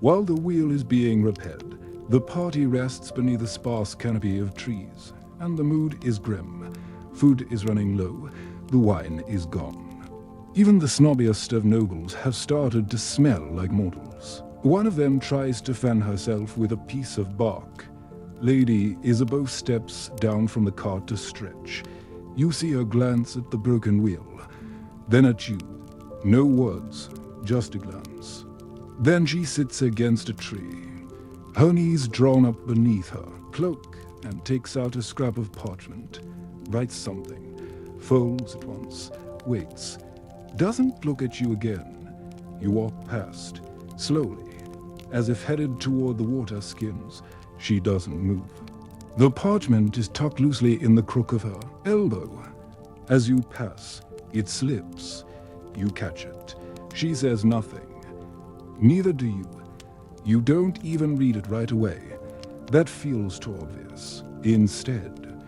While the wheel is being repaired, the party rests beneath a sparse canopy of trees, and the mood is grim. Food is running low, the wine is gone. Even the snobbiest of nobles have started to smell like mortals. One of them tries to fan herself with a piece of bark. Lady Isabeau steps down from the cart to stretch. You see her glance at the broken wheel, then at you. No words, just a glance. Then she sits against a tree, her knees drawn up beneath her cloak, and takes out a scrap of parchment, writes something, folds it once, waits, doesn't look at you again. You walk past, slowly, as if headed toward the water skins. She doesn't move. The parchment is tucked loosely in the crook of her elbow. As you pass, it slips. You catch it. She says nothing. Neither do you. You don't even read it right away. That feels too obvious. Instead,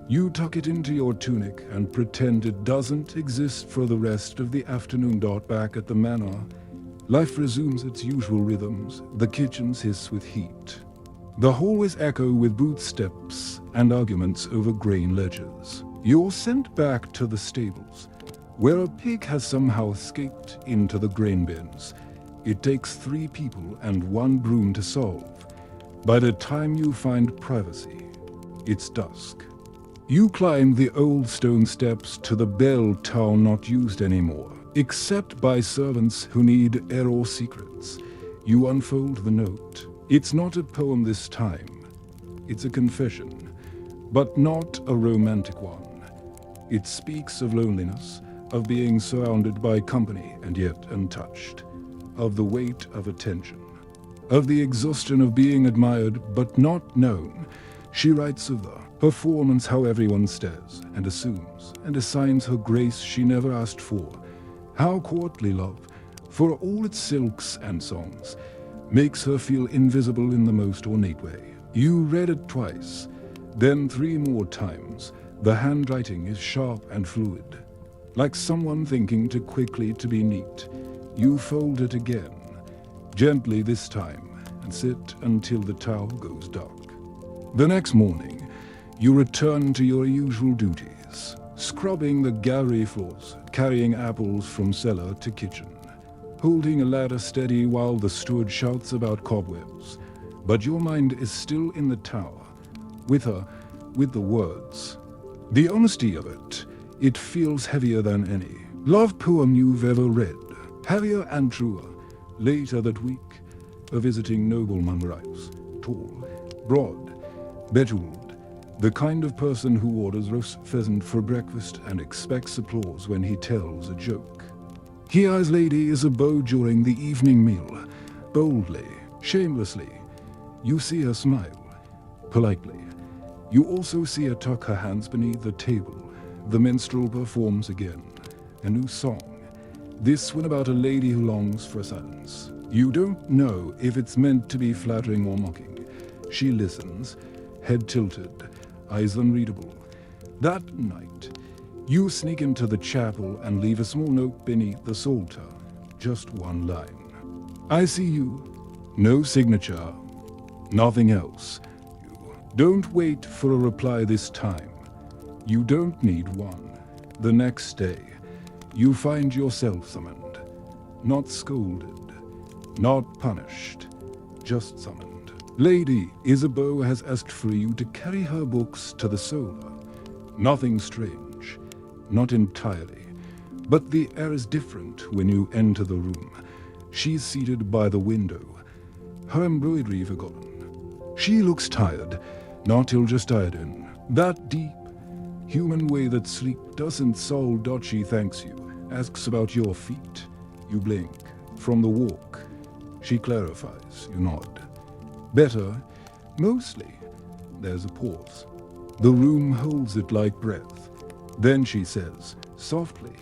you tuck it into your tunic and pretend it doesn't exist for the rest of the afternoon. Back at the manor, life resumes its usual rhythms. The kitchens hiss with heat. The hallways echo with boot steps and arguments over grain ledgers. You're sent back to the stables, where a pig has somehow escaped into the grain bins. It takes 3 people and 1 broom to solve. By the time you find privacy, it's dusk. You climb the old stone steps to the bell tower, not used anymore, except by servants who need error secrets. You unfold the note. It's not a poem this time. It's a confession, but not a romantic one. It speaks of loneliness, of being surrounded by company and yet untouched, of the weight of attention, of the exhaustion of being admired but not known. She writes of the performance, how everyone stares and assumes and assigns her grace she never asked for, how courtly love, for all its silks and songs, makes her feel invisible in the most ornate way. You read it twice, then 3 more times. The handwriting is sharp and fluid, like someone thinking too quickly to be neat. You fold it again, gently this time, and sit until the tower goes dark. The next morning, you return to your usual duties. scrubbing the gallery floors, carrying apples from cellar to kitchen, holding a ladder steady while the steward shouts about cobwebs. But your mind is still in the tower, with her, with the words. The honesty of it, it feels heavier than any love poem you've ever read. Heavier and truer. Later that week, a visiting nobleman arrives, tall, broad, bejeweled, the kind of person who orders roast pheasant for breakfast and expects applause when he tells a joke. He eyes Lady Isabeau during the evening meal, boldly, shamelessly. You see her smile, politely. You also see her tuck her hands beneath the table. The minstrel performs again, a new song. This one about a lady who longs for silence. You don't know if it's meant to be flattering or mocking. She listens, head tilted, eyes unreadable. That night, you sneak into the chapel and leave a small note beneath the psalter. Just one line. I see you. No signature. Nothing else. You don't wait for a reply this time. You don't need one. The next day, you find yourself summoned. Not scolded. Not punished. Just summoned. Lady Isabeau has asked for you to carry her books to the solar. Nothing strange. Not entirely. But the air is different when you enter the room. She's seated by the window. Her embroidery forgotten. She looks tired. Not till just iodine. That deep, human way that sleep doesn't solve. She thanks you. Asks about your feet. You blink. From the walk. She clarifies. You nod. Better. Mostly. There's a pause. The room holds it like breath. Then she says, softly,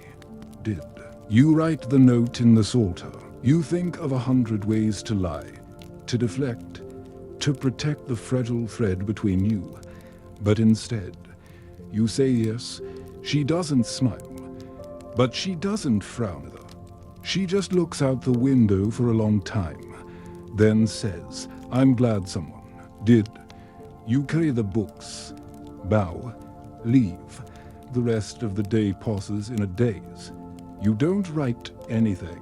did you write the note in the psalter? You think of 100 ways to lie, to deflect, to protect the fragile thread between you. But instead, you say yes. She doesn't smile, but she doesn't frown either. She just looks out the window for a long time, then says, I'm glad someone did. You carry the books, bow, leave. The rest of the day passes in a daze. You don't write anything.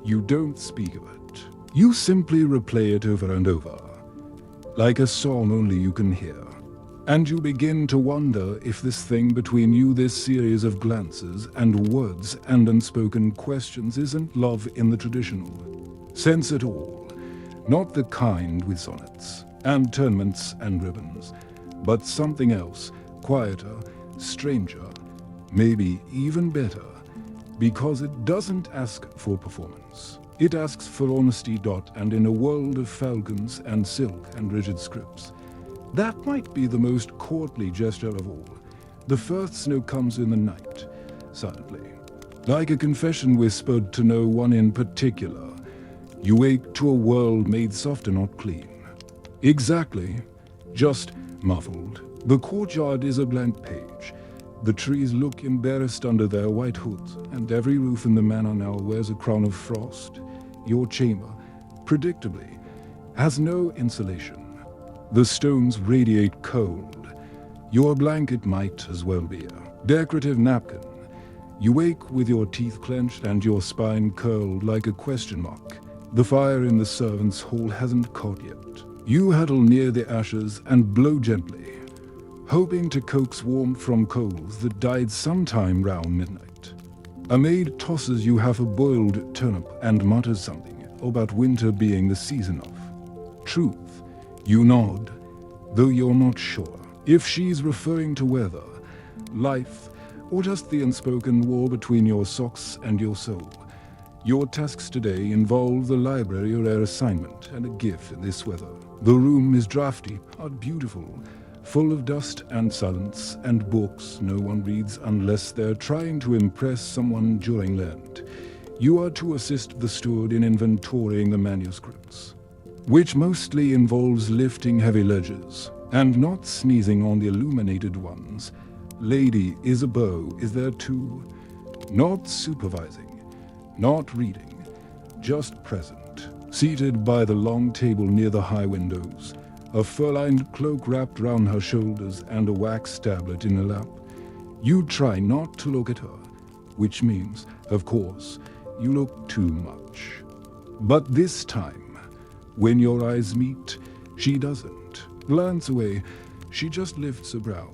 You don't speak of it. You simply replay it over and over, like a song only you can hear. And you begin to wonder if this thing between you, this series of glances and words and unspoken questions, isn't love in the traditional sense at all. Not the kind with sonnets and tournaments and ribbons, but something else, quieter, stranger, maybe even better, because it doesn't ask for performance. It asks for honesty. And in a world of falcons and silk and rigid scripts, that might be the most courtly gesture of all. The first snow comes in the night, silently, like a confession whispered to no one in particular. You wake to a world made softer, not clean. Exactly, just muffled. The courtyard is a blank page. The trees look embarrassed under their white hoods, and every roof in the manor now wears a crown of frost. Your chamber, predictably, has no insulation. The stones radiate cold. Your blanket might as well be a decorative napkin. You wake with your teeth clenched and your spine curled like a question mark. The fire in the servants' hall hasn't caught yet. You huddle near the ashes and blow gently, hoping to coax warmth from coals that died sometime round midnight. A maid tosses you half a boiled turnip and mutters something about winter being the season of truth. You nod, though you're not sure if she's referring to weather, life, or just the unspoken war between your socks and your soul. Your tasks today involve the library, a rare assignment, and a gift in this weather. The room is drafty, but beautiful, full of dust and silence and books no one reads unless they're trying to impress someone during Lent. You are to assist the steward in inventorying the manuscripts, which mostly involves lifting heavy ledgers and not sneezing on the illuminated ones. Lady Isabeau is there too, not supervising, not reading, just present, seated by the long table near the high windows, a fur-lined cloak wrapped round her shoulders and a wax tablet in her lap. You try not to look at her, which means, of course, you look too much. But this time, when your eyes meet, she doesn't glance away. She just lifts a brow.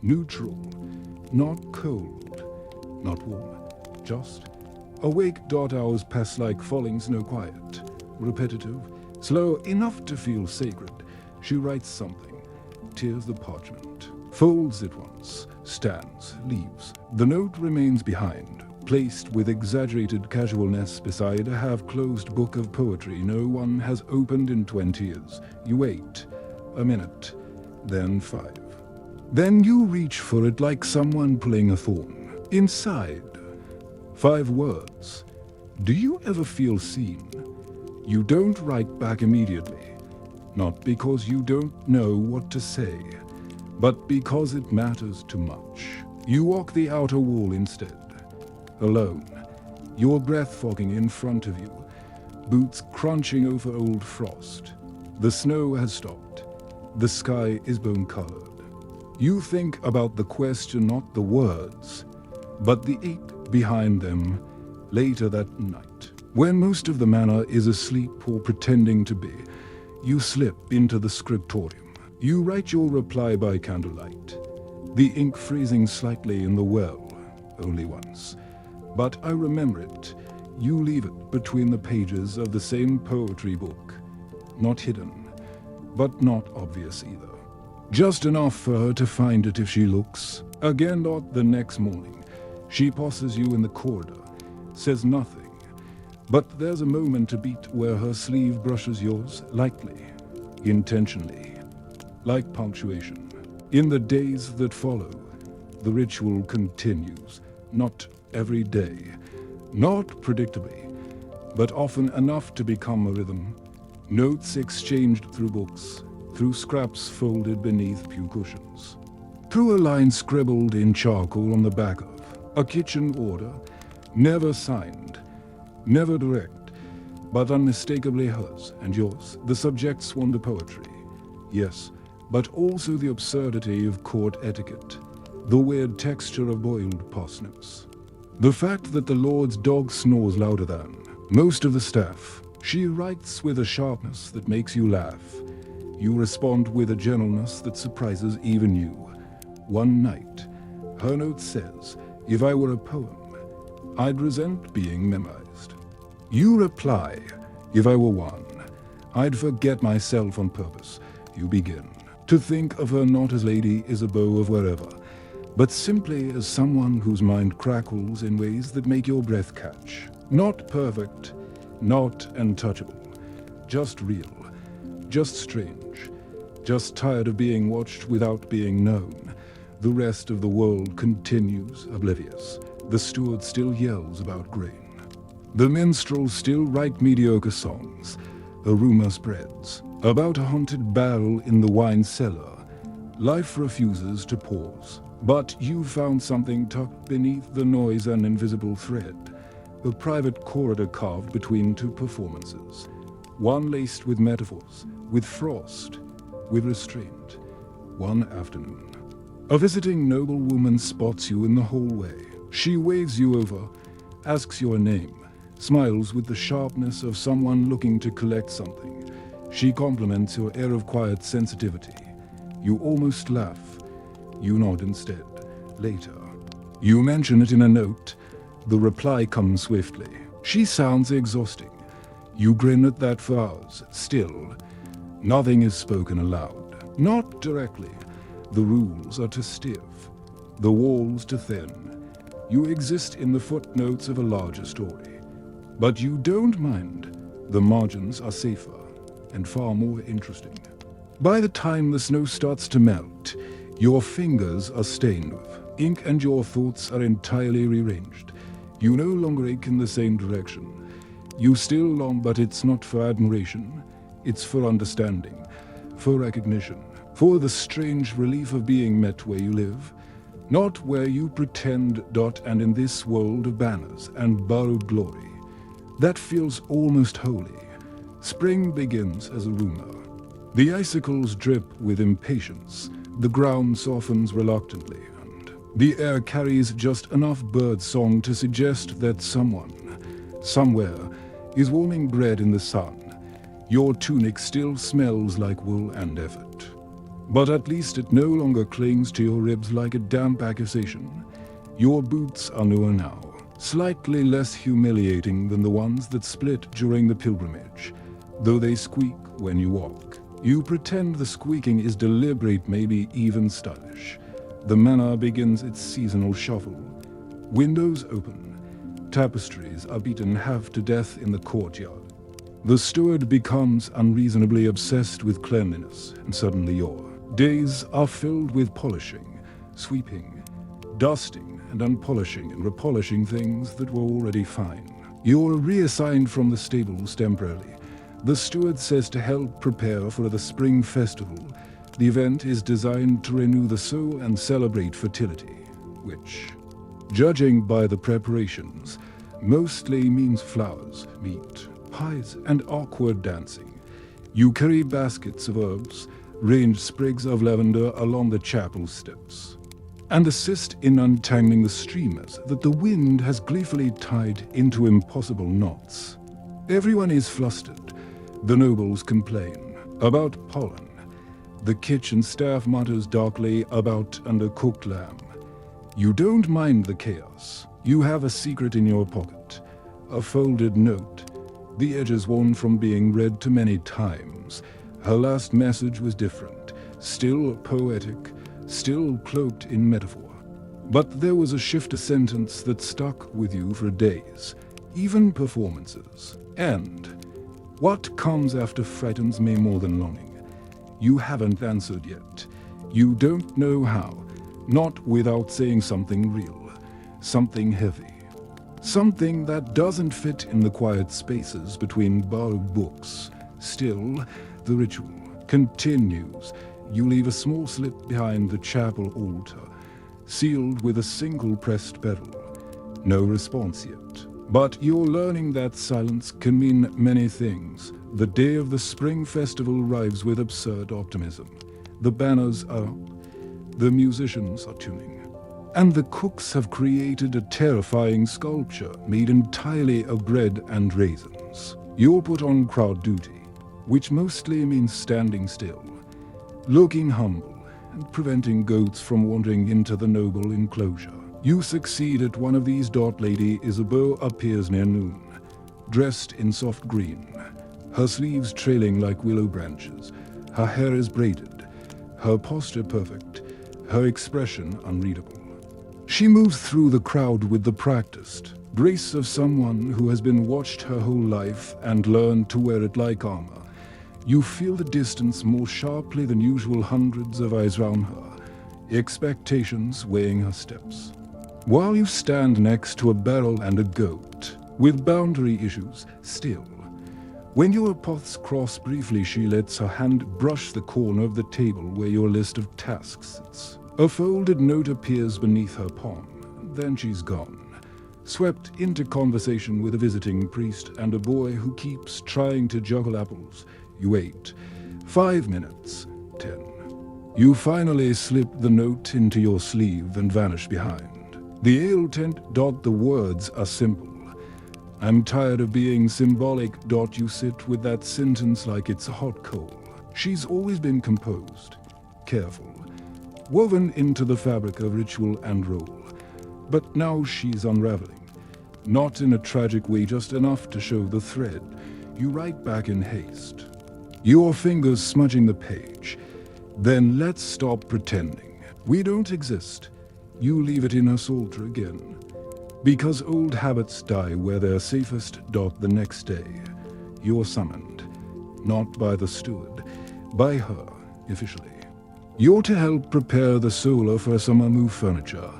Neutral, not cold, not warm, just awake. Hours pass like falling snow, quiet, repetitive, slow enough to feel sacred. She writes something, tears the parchment, folds it once, stands, leaves. The note remains behind, placed with exaggerated casualness beside a half-closed book of poetry no one has opened in 20 years. You wait, a minute, then 5. Then you reach for it like someone pulling a thorn. Inside, 5 words. Do you ever feel seen? You don't write back immediately, not because you don't know what to say, but because it matters too much. You walk the outer wall instead. Alone, your breath fogging in front of you, boots crunching over old frost. The snow has stopped. The sky is bone-colored. You think about the question, not the words, but the ache behind them later that night. When most of the manor is asleep or pretending to be, you slip into the scriptorium. You write your reply by candlelight, the ink freezing slightly in the well, only once. But I remember it. You leave it between the pages of the same poetry book. Not hidden, but not obvious either. Just enough for her to find it if she looks. Again, not the next morning. She passes you in the corridor, says nothing. But there's a moment to beat where her sleeve brushes yours lightly, intentionally, like punctuation. In the days that follow, the ritual continues, not every day, not predictably, but often enough to become a rhythm. Notes exchanged through books, through scraps folded beneath pew cushions, through a line scribbled in charcoal on the back of a kitchen order, never signed, never direct, but unmistakably hers and yours. The subjects wander poetry, yes, but also the absurdity of court etiquette, the weird texture of boiled parsnips, the fact that the Lord's dog snores louder than most of the staff. She writes with a sharpness that makes you laugh. You respond with a gentleness that surprises even you. One night, her note says, if I were a poem, I'd resent being memorized. You reply, if I were one, I'd forget myself on purpose. You begin to think of her not as Lady Isabeau of wherever, but simply as someone whose mind crackles in ways that make your breath catch. Not perfect, not untouchable, just real, just strange, just tired of being watched without being known. The rest of the world continues oblivious. The steward still yells about grain. The minstrels still write mediocre songs. A rumor spreads about a haunted barrel in the wine cellar. Life refuses to pause. But you found something tucked beneath the noise, an invisible thread. A private corridor carved between 2 performances. One laced with metaphors, with frost, with restraint. One afternoon, a visiting noblewoman spots you in the hallway. She waves you over, asks your name, smiles with the sharpness of someone looking to collect something. She compliments your air of quiet sensitivity. You almost laugh. You nod instead. Later, you mention it in a note. The reply comes swiftly. She sounds exhausting. You grin at that for hours. Still, nothing is spoken aloud. Not directly. The rules are too stiff, the walls too thin. You exist in the footnotes of a larger story. But you don't mind. The margins are safer and far more interesting. By the time the snow starts to melt, your fingers are stained with ink and your thoughts are entirely rearranged. You no longer ache in the same direction. You still long, but it's not for admiration. It's for understanding, for recognition, for the strange relief of being met where you live, not where you pretend. And in this world of banners and borrowed glory, that feels almost holy. Spring begins as a rumor. The icicles drip with impatience. The ground softens reluctantly, and The air carries just enough bird song to suggest that someone, somewhere, is warming bread in the sun. Your tunic still smells like wool and effort. But at least it no longer clings to your ribs like a damp accusation. Your boots are newer now, slightly less humiliating than the ones that split during the pilgrimage, though they squeak when you walk. You pretend the squeaking is deliberate, maybe even stylish. The manor begins its seasonal shuffle. Windows open. Tapestries are beaten half to death in the courtyard. The steward becomes unreasonably obsessed with cleanliness, and suddenly your days are filled with polishing, sweeping, dusting, and unpolishing and repolishing things that were already fine. You're reassigned from the stables temporarily. The steward says to help prepare for the spring festival. The event is designed to renew the soul and celebrate fertility, which, judging by the preparations, mostly means flowers, meat, pies, and awkward dancing. You carry baskets of herbs, range sprigs of lavender along the chapel steps, and assist in untangling the streamers that the wind has gleefully tied into impossible knots. Everyone is flustered. The nobles complain about pollen. The kitchen staff mutters darkly about undercooked lamb. You don't mind the chaos. You have a secret in your pocket, a folded note, the edges worn from being read too many times. Her last message was different, still poetic, still cloaked in metaphor. But there was a shifter sentence that stuck with you for days, even performances. And what comes after frightens me more than longing. You haven't answered yet. You don't know how, not without saying something real, something heavy. Something that doesn't fit in the quiet spaces between borrowed books. Still, the ritual continues. You leave a small slip behind the chapel altar, sealed with a single pressed petal. No response yet. But you're learning that silence can mean many things. The day of the spring festival arrives with absurd optimism. The banners are up, the musicians are tuning, and the cooks have created a terrifying sculpture made entirely of bread and raisins. You're put on crowd duty, which mostly means standing still, looking humble, and preventing goats from wandering into the noble enclosure. You succeed at one of these. Lady Isabeau appears near noon, dressed in soft green, her sleeves trailing like willow branches. Her hair is braided, her posture perfect, her expression unreadable. She moves through the crowd with the practiced grace of someone who has been watched her whole life and learned to wear it like armor. You feel the distance more sharply than usual, hundreds of eyes round her, expectations weighing her steps. While you stand next to a barrel and a goat, with boundary issues still. When your paths cross briefly, she lets her hand brush the corner of the table where your list of tasks sits. A folded note appears beneath her palm, then she's gone, swept into conversation with a visiting priest and a boy who keeps trying to juggle apples. You wait. 5 minutes, 10. You finally slip the note into your sleeve and vanish behind. The ale tent. The words are simple. I'm tired of being symbolic. You sit with that sentence like it's a hot coal. She's always been composed, careful, woven into the fabric of ritual and role. But now she's unraveling. Not in a tragic way, just enough to show the thread. You write back in haste, your fingers smudging the page. Then let's stop pretending. We don't exist. You leave it in her psalter again. Because old habits die where they're safest. The next day, you're summoned. Not by the steward, by her, officially. You're to help prepare the solar for summer move furniture.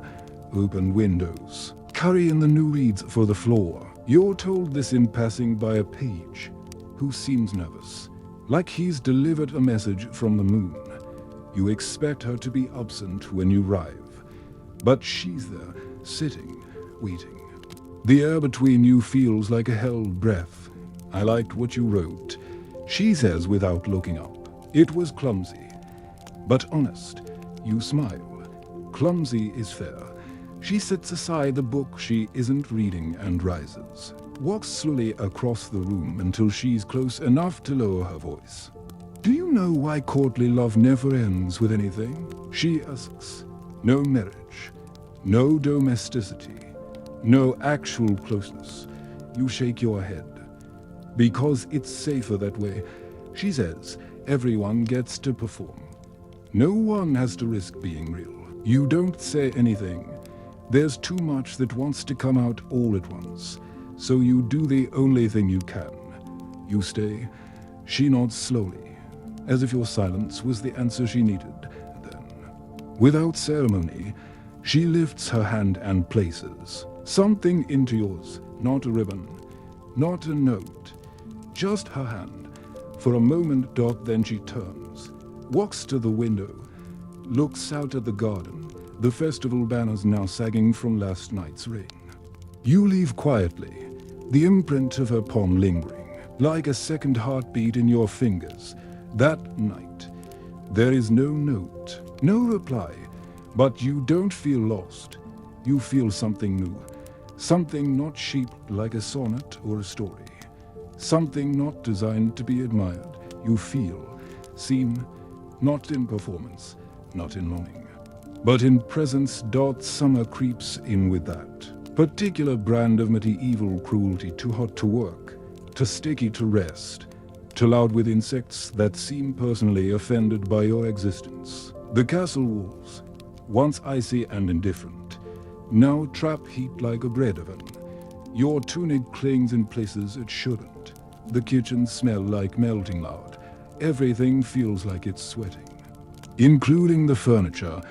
Open windows. Curry in the new reeds for the floor. You're told this in passing by a page, who seems nervous, like he's delivered a message from the moon. You expect her to be absent when you arrive. But she's there, sitting, waiting. The air between you feels like a held breath. I liked what you wrote, she says without looking up. It was clumsy, but honest. You smile, Clumsy is fair. She sets aside the book she isn't reading and rises. Walks slowly across the room until she's close enough to lower her voice. "Do you know why courtly love never ends with anything?" she asks. "No marriage, no domesticity, no actual closeness." You shake your head. "Because it's safer that way," she says. "Everyone gets to perform. No one has to risk being real." You don't say anything. There's too much that wants to come out all at once. So you do the only thing you can. You stay. She nods slowly, as if your silence was the answer she needed. Then, without ceremony, she lifts her hand and places something into yours. Not a ribbon, not a note, just her hand. For a moment, then she turns, walks to the window, looks out at the garden, the festival banners now sagging from last night's rain. You leave quietly, the imprint of her palm lingering, like a second heartbeat in your fingers. That night, there is no note, no reply, but you don't feel lost. You feel something new, something not shaped like a sonnet or a story, something not designed to be admired. You feel, seen, not in performance, not in longing, but in presence. Summer creeps in with that particular brand of medieval cruelty, too hot to work, too sticky to rest, too loud with insects that seem personally offended by your existence. The castle walls, once icy and indifferent, now trap heat like a bread oven. Your tunic clings in places it shouldn't. The kitchen smells like melting loud. Everything feels like it's sweating, including the furniture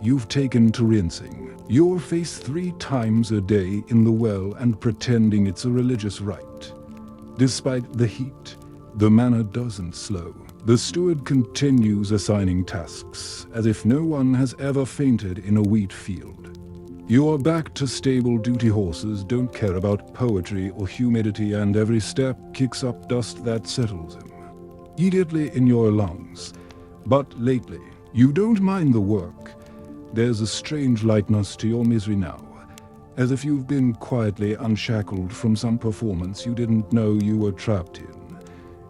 you've taken to rinsing your face 3 times a day in the well and pretending it's a religious rite. Despite the heat, the manner doesn't slow. The steward continues assigning tasks as if no one has ever fainted in a wheat field. Your back to stable duty horses don't care about poetry or humidity, and every step kicks up dust that settles him immediately in your lungs. But lately, you don't mind the work. There's a strange lightness to your misery now, as if you've been quietly unshackled from some performance you didn't know you were trapped in.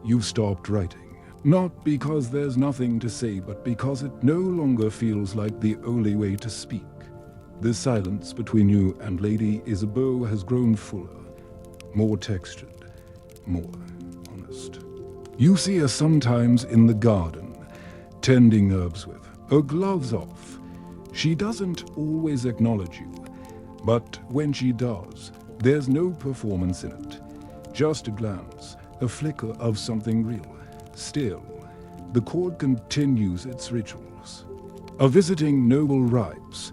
You've stopped writing, not because there's nothing to say, but because it no longer feels like the only way to speak. The silence between you and Lady Isabeau has grown fuller, more textured, more honest. You see her sometimes in the garden, tending herbs with her gloves off. She doesn't always acknowledge you, but when she does, there's no performance in it. Just a glance, a flicker of something real. Still, the court continues its rituals. A visiting noble arrives,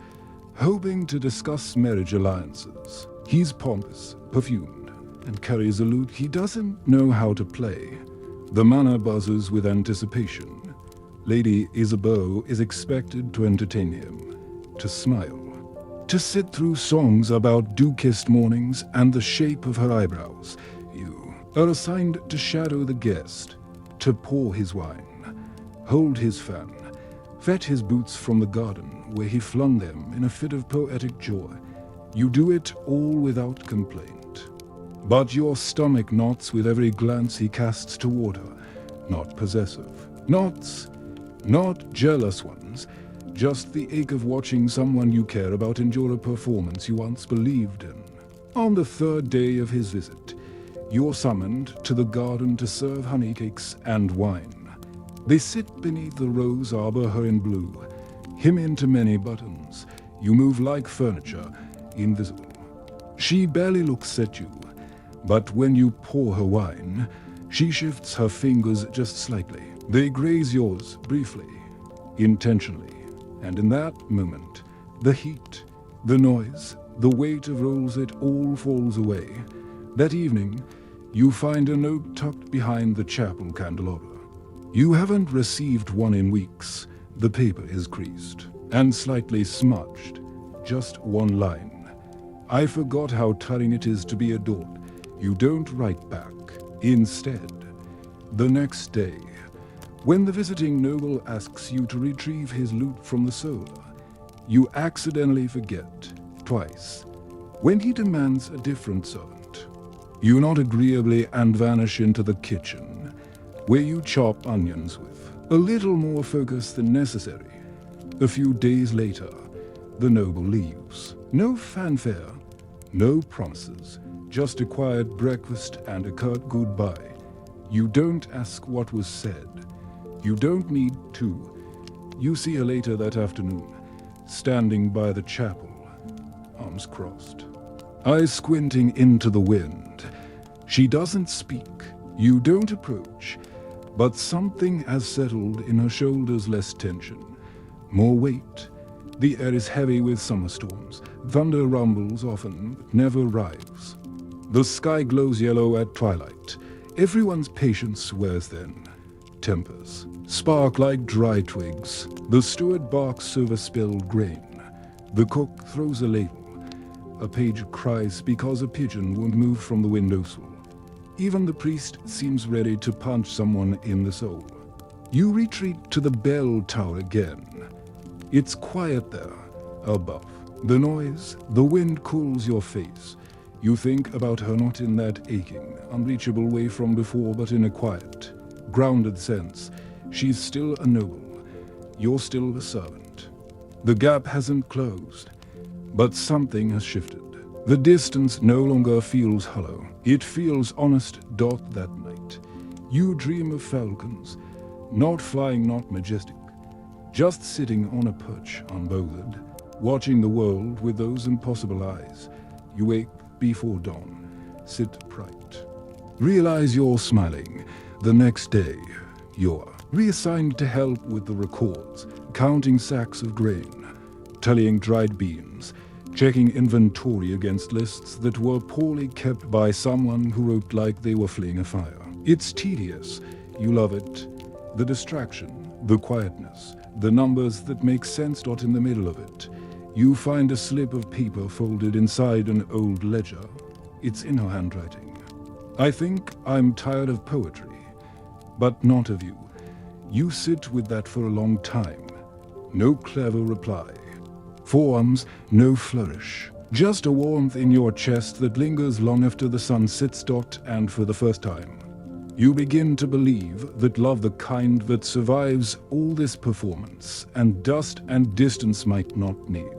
hoping to discuss marriage alliances. He's pompous, perfumed, and carries a lute he doesn't know how to play. The manor buzzes with anticipation. Lady Isabeau is expected to entertain him, to smile, to sit through songs about dew-kissed mornings and the shape of her eyebrows. You are assigned to shadow the guest, to pour his wine, hold his fan, fetch his boots from the garden where he flung them in a fit of poetic joy. You do it all without complaint. But your stomach knots with every glance he casts toward her. Not possessive knots, not jealous ones, just the ache of watching someone you care about endure a performance you once believed in. On the 3rd day of his visit, you're summoned to the garden to serve honey cakes and wine. They sit beneath the rose arbor, her in blue, him into many buttons. You move like furniture, invisible. She barely looks at you, but when you pour her wine, she shifts her fingers just slightly. They graze yours briefly, intentionally, and in that moment, the heat, the noise, the weight of roles, it all falls away. That evening, you find a note tucked behind the chapel candelabra. You haven't received one in weeks. The paper is creased and slightly smudged. Just one line. "I forgot how tiring it is to be adored." You don't write back. Instead, the next day, when the visiting noble asks you to retrieve his lute from the solar, You accidentally forget, twice, when he demands a different servant. You nod agreeably and vanish into the kitchen, where you chop onions with a little more focus than necessary. A few days later, the noble leaves. No fanfare, no promises, just a quiet breakfast and a curt goodbye. You don't ask what was said. You don't need to. You see her later that afternoon, standing by the chapel, arms crossed, eyes squinting into the wind. She doesn't speak. You don't approach, but something has settled in her shoulders, less tension, more weight. The air is heavy with summer storms. Thunder rumbles often, but never arrives. The sky glows yellow at twilight. Everyone's patience wears thin. Tempers spark like dry twigs. The steward barks over spilled grain. The cook throws a ladle. A page cries because a pigeon won't move from the windowsill. Even the priest seems ready to punch someone in the soul. You retreat to the bell tower again. It's quiet there, above. The noise, the wind cools your face. You think about her not in that aching, unreachable way from before, but in a quiet, grounded sense. She's still a noble. You're still a servant. The gap hasn't closed, but something has shifted. The distance no longer feels hollow. It feels honest. That night, you dream of falcons, not flying, not majestic, just sitting on a perch, unbothered, watching the world with those impossible eyes. You wake before dawn, sit upright. Realize you're smiling. The next day, you're reassigned to help with the records, counting sacks of grain, tallying dried beans, checking inventory against lists that were poorly kept by someone who wrote like they were fleeing a fire. It's tedious. You love it. The distraction, the quietness, the numbers that make sense. In the middle of it, you find a slip of paper folded inside an old ledger. It's in her handwriting. I think I'm tired of poetry, but not of you. You sit with that for a long time. No clever reply. Forearms, no flourish. Just a warmth in your chest that lingers long after the sun sets. And for the first time, you begin to believe that love, the kind that survives all this performance and dust and distance, might not need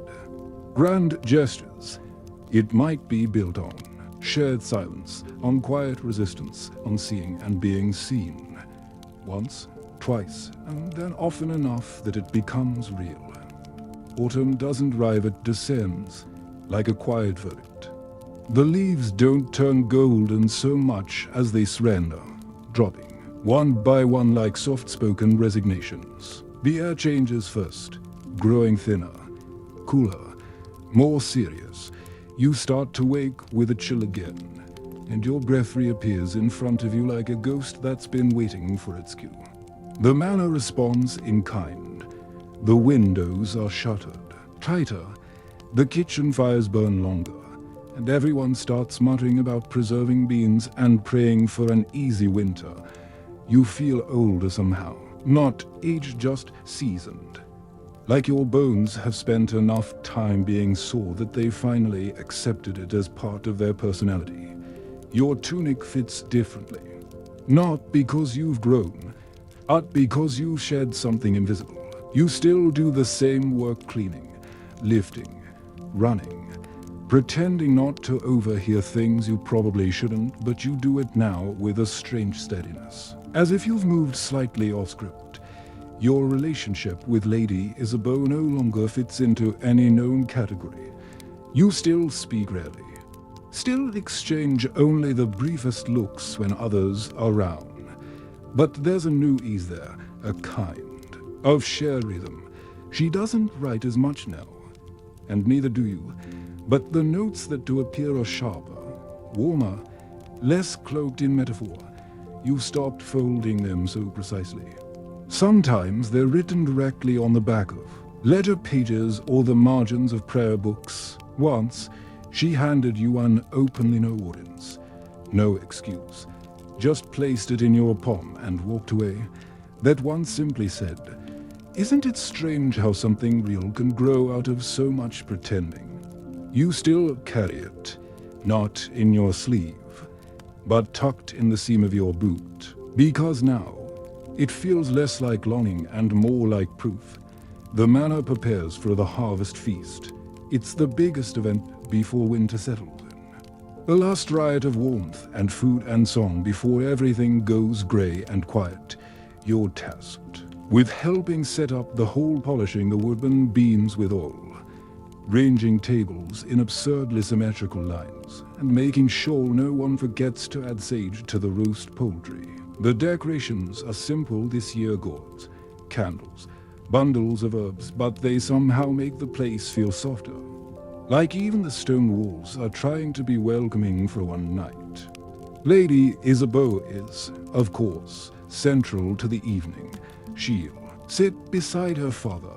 grand gestures. It might be built on shared silence, on quiet resistance, on seeing and being seen. Once, twice, and then often enough that it becomes real. Autumn doesn't arrive, it descends like a quiet verdict. The leaves don't turn golden so much as they surrender, dropping one by one like soft-spoken resignations. The air changes first, growing thinner, cooler, more serious. You start to wake with a chill again, and your breath reappears in front of you like a ghost that's been waiting for its cue. The manor responds in kind. The windows are shuttered tighter, the kitchen fires burn longer, and everyone starts muttering about preserving beans and praying for an easy winter. You feel older somehow, not aged, just seasoned. Like your bones have spent enough time being sore that they finally accepted it as part of their personality. Your tunic fits differently, not because you've grown, but because you've shed something invisible. You still do the same work, cleaning, lifting, running, pretending not to overhear things you probably shouldn't, but you do it now with a strange steadiness, as if you've moved slightly off script. Your relationship with Lady Isabeau no longer fits into any known category. You still speak rarely, still exchange only the briefest looks when others are around. But there's a new ease there, a kind of shared rhythm. She doesn't write as much now, and neither do you, but the notes that do appear are sharper, warmer, less cloaked in metaphor. You've stopped folding them so precisely. Sometimes they're written directly on the back of ledger pages or the margins of prayer books. Once, she handed you one openly, no audience, no excuse, just placed it in your palm and walked away. That one simply said, Isn't it strange how something real can grow out of so much pretending? You still carry it, not in your sleeve, but tucked in the seam of your boot, because now it feels less like longing and more like proof. The manor prepares for the harvest feast. It's the biggest event before winter settles in. The last riot of warmth and food and song before everything goes grey and quiet. You're tasked with helping set up the whole, polishing the wooden beams with oil, ranging tables in absurdly symmetrical lines, and making sure no one forgets to add sage to the roast poultry. The decorations are simple this year: gourds, candles, bundles of herbs, but they somehow make the place feel softer. Like even the stone walls are trying to be welcoming for one night. Lady Isabeau is, of course, central to the evening. She'll sit beside her father,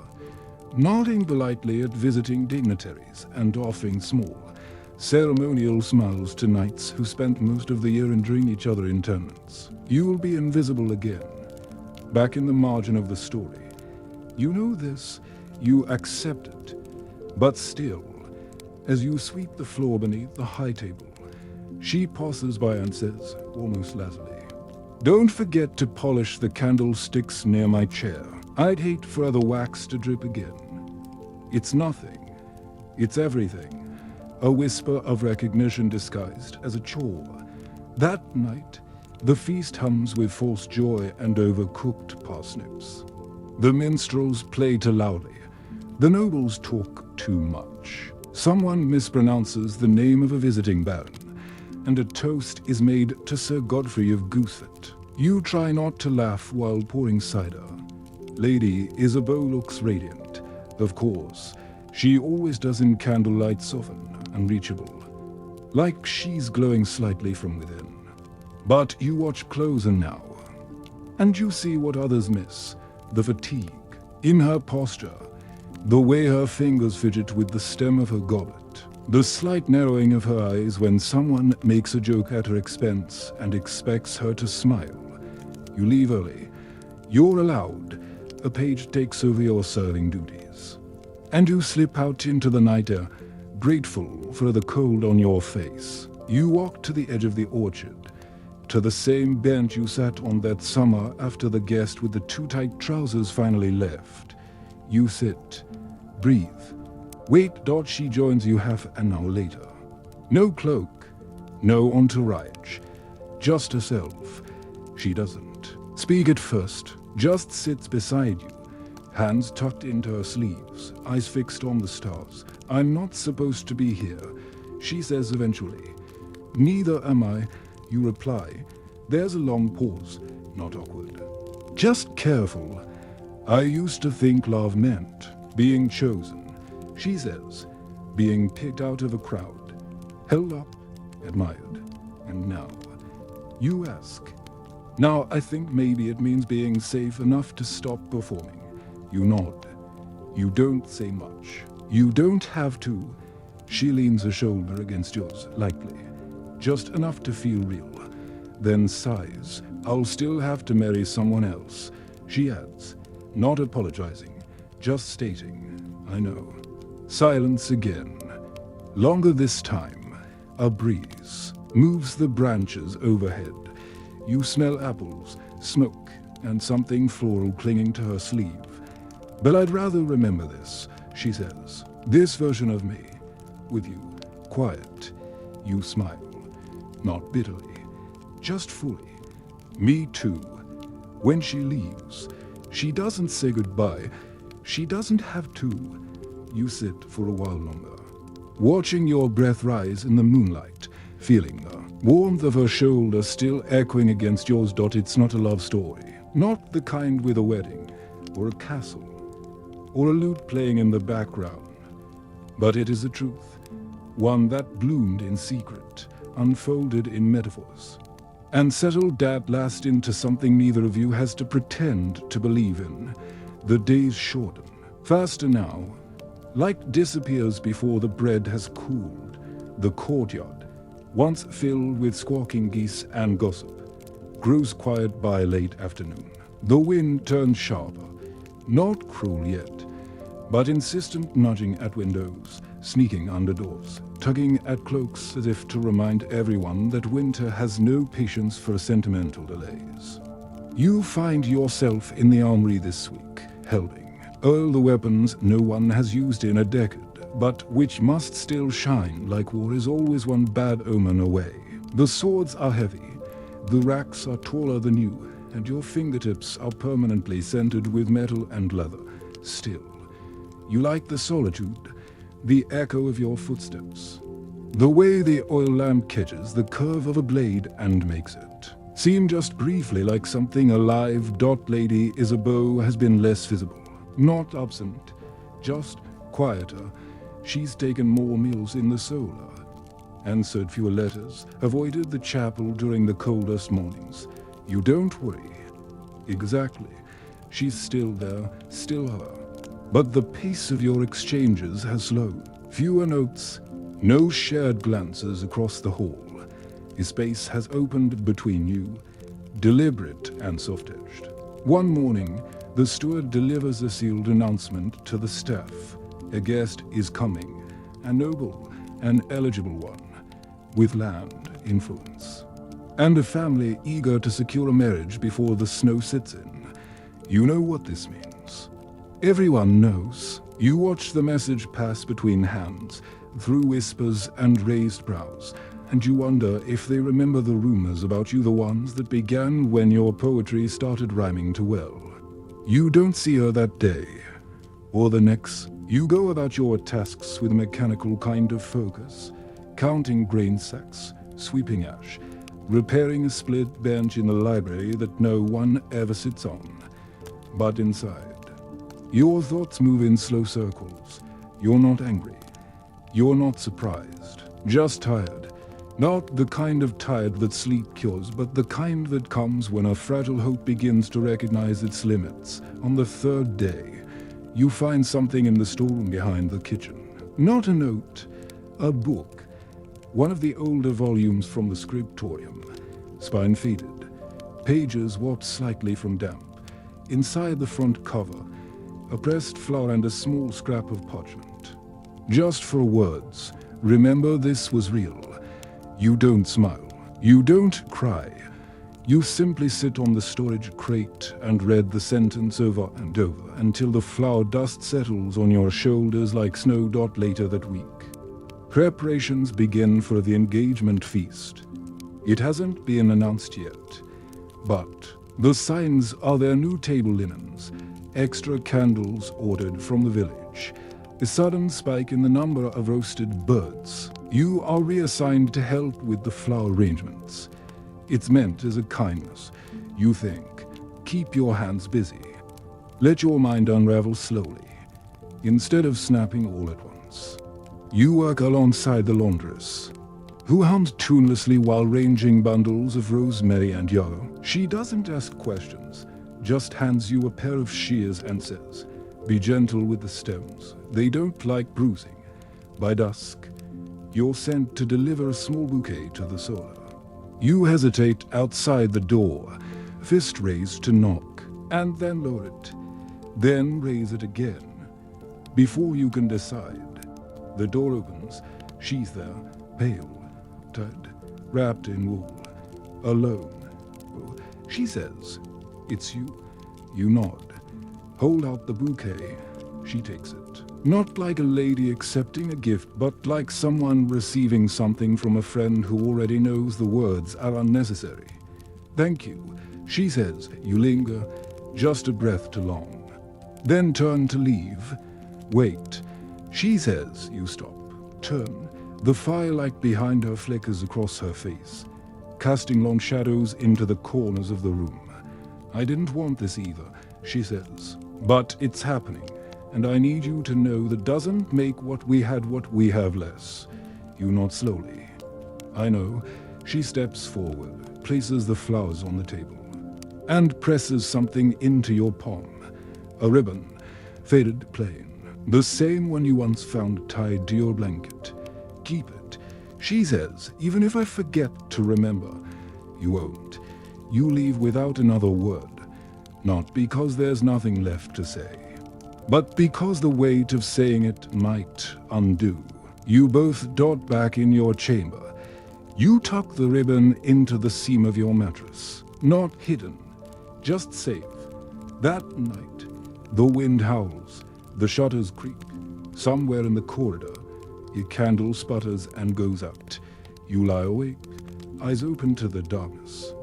nodding politely at visiting dignitaries and offering small, ceremonial smiles to knights who spent most of the year enjoying each other in tournaments. You'll be invisible again, back in the margin of the story. You know this, you accept it, but still, as you sweep the floor beneath the high table, she passes by and says, almost lazily, "Don't forget to polish the candlesticks near my chair. I'd hate for the wax to drip again." It's nothing. It's everything. A whisper of recognition disguised as a chore. That night, the feast hums with false joy and overcooked parsnips. The minstrels play too loudly. The nobles talk too much. Someone mispronounces the name of a visiting baron, and a toast is made to Sir Godfrey of Goosefoot. You try not to laugh while pouring cider. Lady Isabeau looks radiant. Of course, she always does in candlelight, soften, unreachable, like she's glowing slightly from within. But you watch closer now, and you see what others miss: the fatigue in her posture, the way her fingers fidget with the stem of her goblet, the slight narrowing of her eyes when someone makes a joke at her expense and expects her to smile. You leave early. You're allowed. A page takes over your serving duties. And you slip out into the night air, grateful for the cold on your face. You walk to the edge of the orchard, to the same bench you sat on that summer after the guest with the too tight trousers finally left. You sit, breathe, wait. She joins you half an hour later. No cloak, no entourage, just herself. She doesn't speak at first, just sits beside you, hands tucked into her sleeves, eyes fixed on the stars. "I'm not supposed to be here," she says eventually. "Neither am I," you reply. There's a long pause, not awkward, just careful. "I used to think love meant being chosen," she says, "being picked out of a crowd, held up, admired. And now, you ask, now I think maybe it means being safe enough to stop performing." You nod. You don't say much. You don't have to. She leans her shoulder against yours, lightly, just enough to feel real. Then sighs. "I'll still have to marry someone else," she adds, not apologizing, just stating, "I know." Silence again. Longer this time. A breeze moves the branches overhead. You smell apples, smoke, and something floral clinging to her sleeve. "But I'd rather remember this," she says. "This version of me, with you, quiet." You smile, not bitterly, just fully. "Me too." When she leaves, she doesn't say goodbye. She doesn't have to. You sit for a while longer, watching your breath rise in the moonlight, feeling the warmth of her shoulder still echoing against yours. It's not a love story, not the kind with a wedding, or a castle, or a lute playing in the background. But it is a truth, one that bloomed in secret, unfolded in metaphors, and settled at last into something neither of you has to pretend to believe in. The days shorten, faster now. Light disappears before the bread has cooled. The courtyard, once filled with squawking geese and gossip, grows quiet by late afternoon. The wind turns sharper. Not cruel yet, but insistent nudging at windows, sneaking under doors, tugging at cloaks as if to remind everyone that winter has no patience for sentimental delays. You find yourself in the armory this week, holding all the weapons no one has used in a decade, but which must still shine like war is always one bad omen away. The swords are heavy, the racks are taller than you, and your fingertips are permanently scented with metal and leather. Still, you like the solitude, the echo of your footsteps. The way the oil lamp catches the curve of a blade and makes it seem just briefly like something alive. Lady Isabeau has been less visible. Not absent, just quieter. She's taken more meals in the solar, answered fewer letters, avoided the chapel during the coldest mornings. You don't worry. Exactly. She's still there, still her. But the pace of your exchanges has slowed. Fewer notes, no shared glances across the hall. A space has opened between you, deliberate and soft-edged. One morning, the steward delivers a sealed announcement to the staff. A guest is coming, a noble, an eligible one, with land influence, and a family eager to secure a marriage before the snow sits in. You know what this means. Everyone knows. You watch the message pass between hands, through whispers and raised brows, and you wonder if they remember the rumors about you, the ones that began when your poetry started rhyming too well. You don't see her that day, or the next. You go about your tasks with a mechanical kind of focus, counting grain sacks, sweeping ash, repairing a split bench in the library that no one ever sits on. But inside, your thoughts move in slow circles. You're not angry. You're not surprised. Just tired. Not the kind of tired that sleep cures, but the kind that comes when a fragile hope begins to recognize its limits. On the third day, you find something in the storeroom behind the kitchen. Not a note, a book. One of the older volumes from the scriptorium, spine faded, pages warped slightly from damp. Inside the front cover, a pressed flower and a small scrap of parchment. Just for words, remember this was real. You don't smile. You don't cry. You simply sit on the storage crate and read the sentence over and over until the flower dust settles on your shoulders like snow. Later that week, preparations begin for the engagement feast. It hasn't been announced yet, but the signs are their new table linens, extra candles ordered from the village, a sudden spike in the number of roasted birds. You are reassigned to help with the flower arrangements. It's meant as a kindness. You think, keep your hands busy. Let your mind unravel slowly, instead of snapping all at once. You work alongside the laundress, who hums tunelessly while arranging bundles of rosemary and yarrow. She doesn't ask questions, just hands you a pair of shears and says, be gentle with the stems. They don't like bruising. By dusk, you're sent to deliver a small bouquet to the solar. You hesitate outside the door, fist raised to knock, and then lower it, then raise it again. Before you can decide, the door opens. She's there, pale, tired, wrapped in wool, alone. She says, it's you. You nod, hold out the bouquet. She takes it. Not like a lady accepting a gift, but like someone receiving something from a friend who already knows the words are unnecessary. Thank you, she says. You linger, just a breath too long. Then turn to leave. Wait, she says. You stop. Turn. The firelight behind her flickers across her face, casting long shadows into the corners of the room. I didn't want this either, she says, but it's happening. And I need you to know that doesn't make what we have less. You nod slowly. I know. She steps forward, places the flowers on the table, and presses something into your palm. A ribbon, faded plain. The same one you once found tied to your blanket. Keep it, she says, even if I forget to remember. You won't. You leave without another word. Not because there's nothing left to say, but because the weight of saying it might undo. You both dot back in your chamber. You tuck the ribbon into the seam of your mattress. Not hidden, just safe. That night, the wind howls, the shutters creak. Somewhere in the corridor, a candle sputters and goes out. You lie awake, eyes open to the darkness,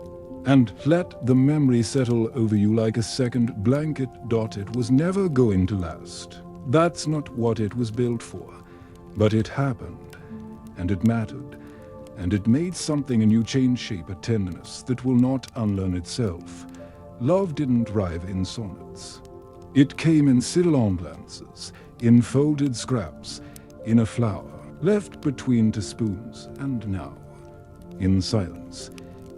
and let the memory settle over you like a second blanket. It was never going to last. That's not what it was built for. But it happened, and it mattered, and it made something in you change shape, a tenderness that will not unlearn itself. Love didn't arrive in sonnets. It came in citillon glances, in folded scraps, in a flower, left between two spoons, and now, in silence,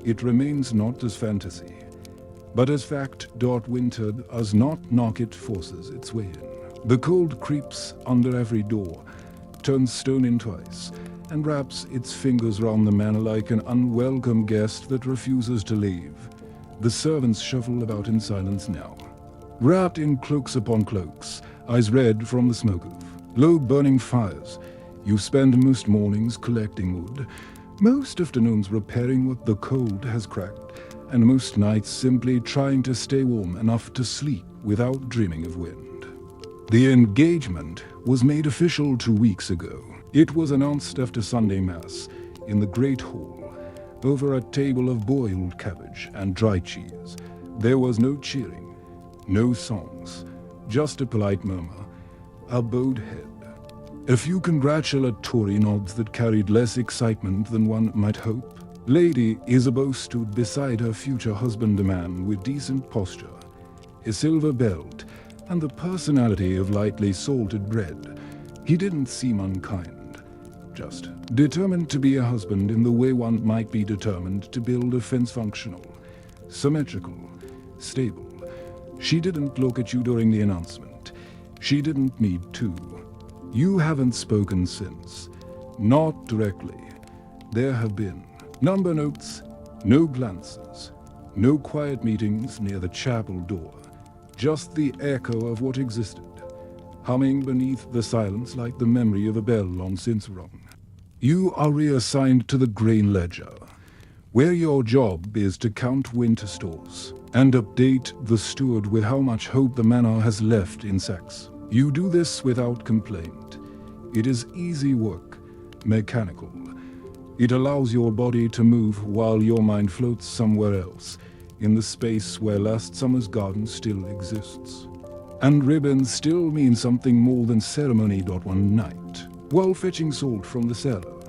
it remains not as fantasy, but as fact. Winter does not knock, it forces its way in. The cold creeps under every door, turns stone into ice, and wraps its fingers round the manor like an unwelcome guest that refuses to leave. The servants shuffle about in silence now, wrapped in cloaks upon cloaks, eyes red from the smoke of low burning fires. You spend most mornings collecting wood, most afternoons repairing what the cold has cracked, and most nights simply trying to stay warm enough to sleep without dreaming of wind. The engagement was made official 2 weeks ago. It was announced after Sunday Mass in the Great Hall, over a table of boiled cabbage and dry cheese. There was no cheering, no songs, just a polite murmur, a bowed head, a few congratulatory nods that carried less excitement than one might hope. Lady Isabeau stood beside her future husband, a man with decent posture, a silver belt, and the personality of lightly salted bread. He didn't seem unkind, just determined to be a husband in the way one might be determined to build a fence functional, symmetrical, stable. She didn't look at you during the announcement. She didn't need to. You haven't spoken since. Not directly. There have been number notes, no glances, no quiet meetings near the chapel door. Just the echo of what existed, humming beneath the silence like the memory of a bell long since rung. You are reassigned to the grain ledger, where your job is to count winter stores and update the steward with how much hope the manor has left in sacks. You do this without complaint. It is easy work, mechanical. It allows your body to move while your mind floats somewhere else, in the space where last summer's garden still exists. And ribbons still mean something more than ceremony. One night, while fetching salt from the cellar,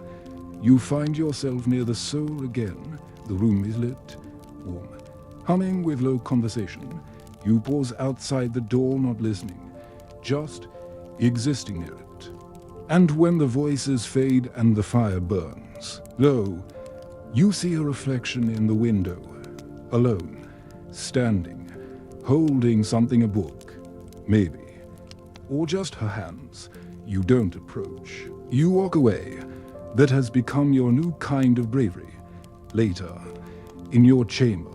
you find yourself near the soul again. The room is lit, warm, humming with low conversation. You pause outside the door, not listening, just existing near it. And when the voices fade and the fire burns, lo, you see a reflection in the window, alone, standing, holding something, a book, maybe, or just her hands. You don't approach. You walk away. That has become your new kind of bravery. Later, in your chamber,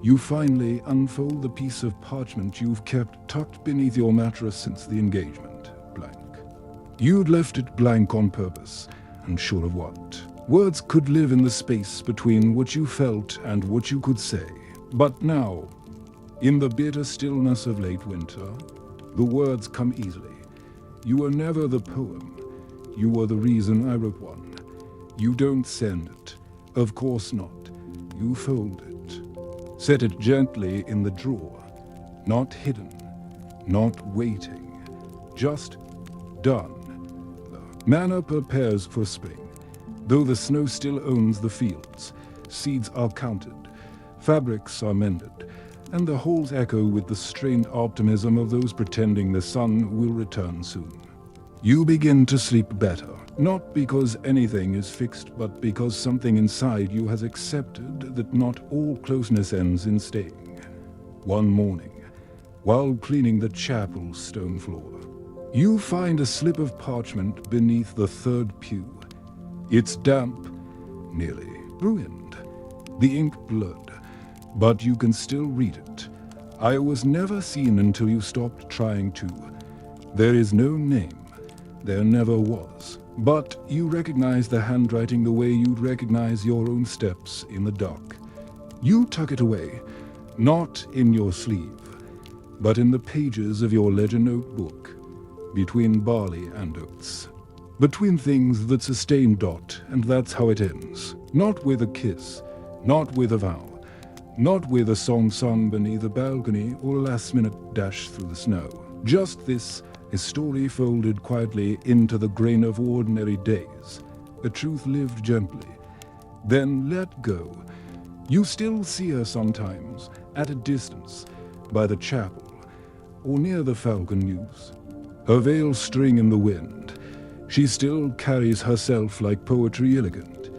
you finally unfold the piece of parchment you've kept tucked beneath your mattress since the engagement. Blank. You'd left it blank on purpose, unsure of what. Words could live in the space between what you felt and what you could say. But now, in the bitter stillness of late winter, the words come easily. You were never the poem. You were the reason I wrote one. You don't send it. Of course not. You fold it. Set it gently in the drawer. Not hidden. Not waiting. Just done. The manor prepares for spring. Though the snow still owns the fields, seeds are counted, fabrics are mended, and the halls echo with the strained optimism of those pretending the sun will return soon. You begin to sleep better, not because anything is fixed, but because something inside you has accepted that not all closeness ends in staying. One morning, while cleaning the chapel's stone floor, you find a slip of parchment beneath the third pew. It's damp, nearly ruined, the ink blurred, but you can still read it. I was never seen until you stopped trying to. There is no name. There never was. But you recognize the handwriting the way you'd recognize your own steps in the dark. You tuck it away, not in your sleeve, but in the pages of your ledger notebook, between barley and oats. Between things that sustain dot, and that's how it ends. Not with a kiss, not with a vow, not with a song sung beneath a balcony or a last-minute dash through the snow. Just this, a story folded quietly into the grain of ordinary days, a truth lived gently, then let go. You still see her sometimes, at a distance, by the chapel, or near the falcon news. Her veil string in the wind, she still carries herself like poetry elegant,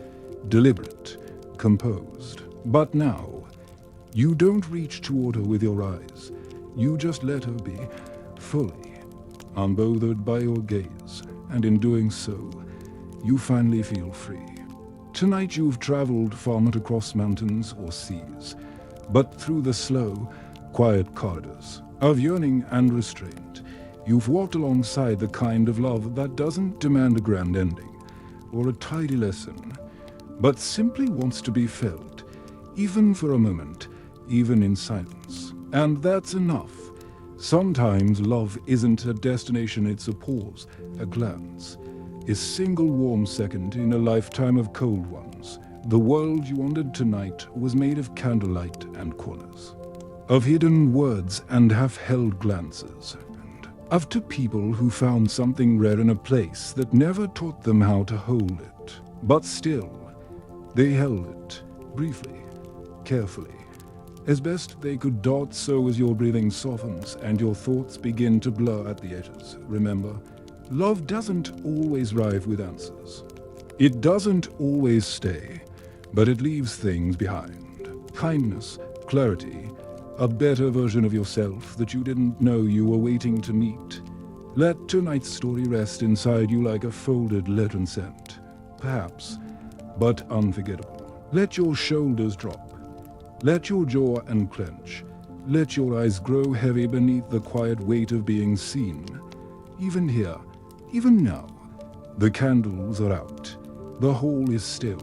deliberate, composed. But now, you don't reach toward her with your eyes. You just let her be, fully, unbothered by your gaze, and in doing so, you finally feel free. Tonight you've traveled far not across mountains or seas, but through the slow, quiet corridors of yearning and restraint. You've walked alongside the kind of love that doesn't demand a grand ending or a tidy lesson, but simply wants to be felt, even for a moment, even in silence. And that's enough. Sometimes love isn't a destination, it's a pause, a glance, a single warm second in a lifetime of cold ones. The world you wanted tonight was made of candlelight and corners, of hidden words and half-held glances, and of two people who found something rare in a place that never taught them how to hold it. But still, they held it, briefly, carefully, as best they could dot so as your breathing softens and your thoughts begin to blur at the edges. Remember, love doesn't always arrive with answers. It doesn't always stay, but it leaves things behind. Kindness, clarity, a better version of yourself that you didn't know you were waiting to meet. Let tonight's story rest inside you like a folded letter scent, perhaps, but unforgettable. Let your shoulders drop. Let your jaw unclench. Let your eyes grow heavy beneath the quiet weight of being seen. Even here, even now, the candles are out. The hall is still.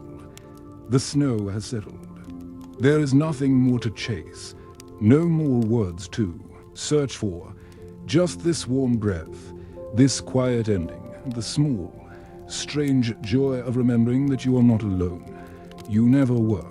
The snow has settled. There is nothing more to chase. No more words to search for. Just this warm breath, this quiet ending, the small, strange joy of remembering that you are not alone. You never were.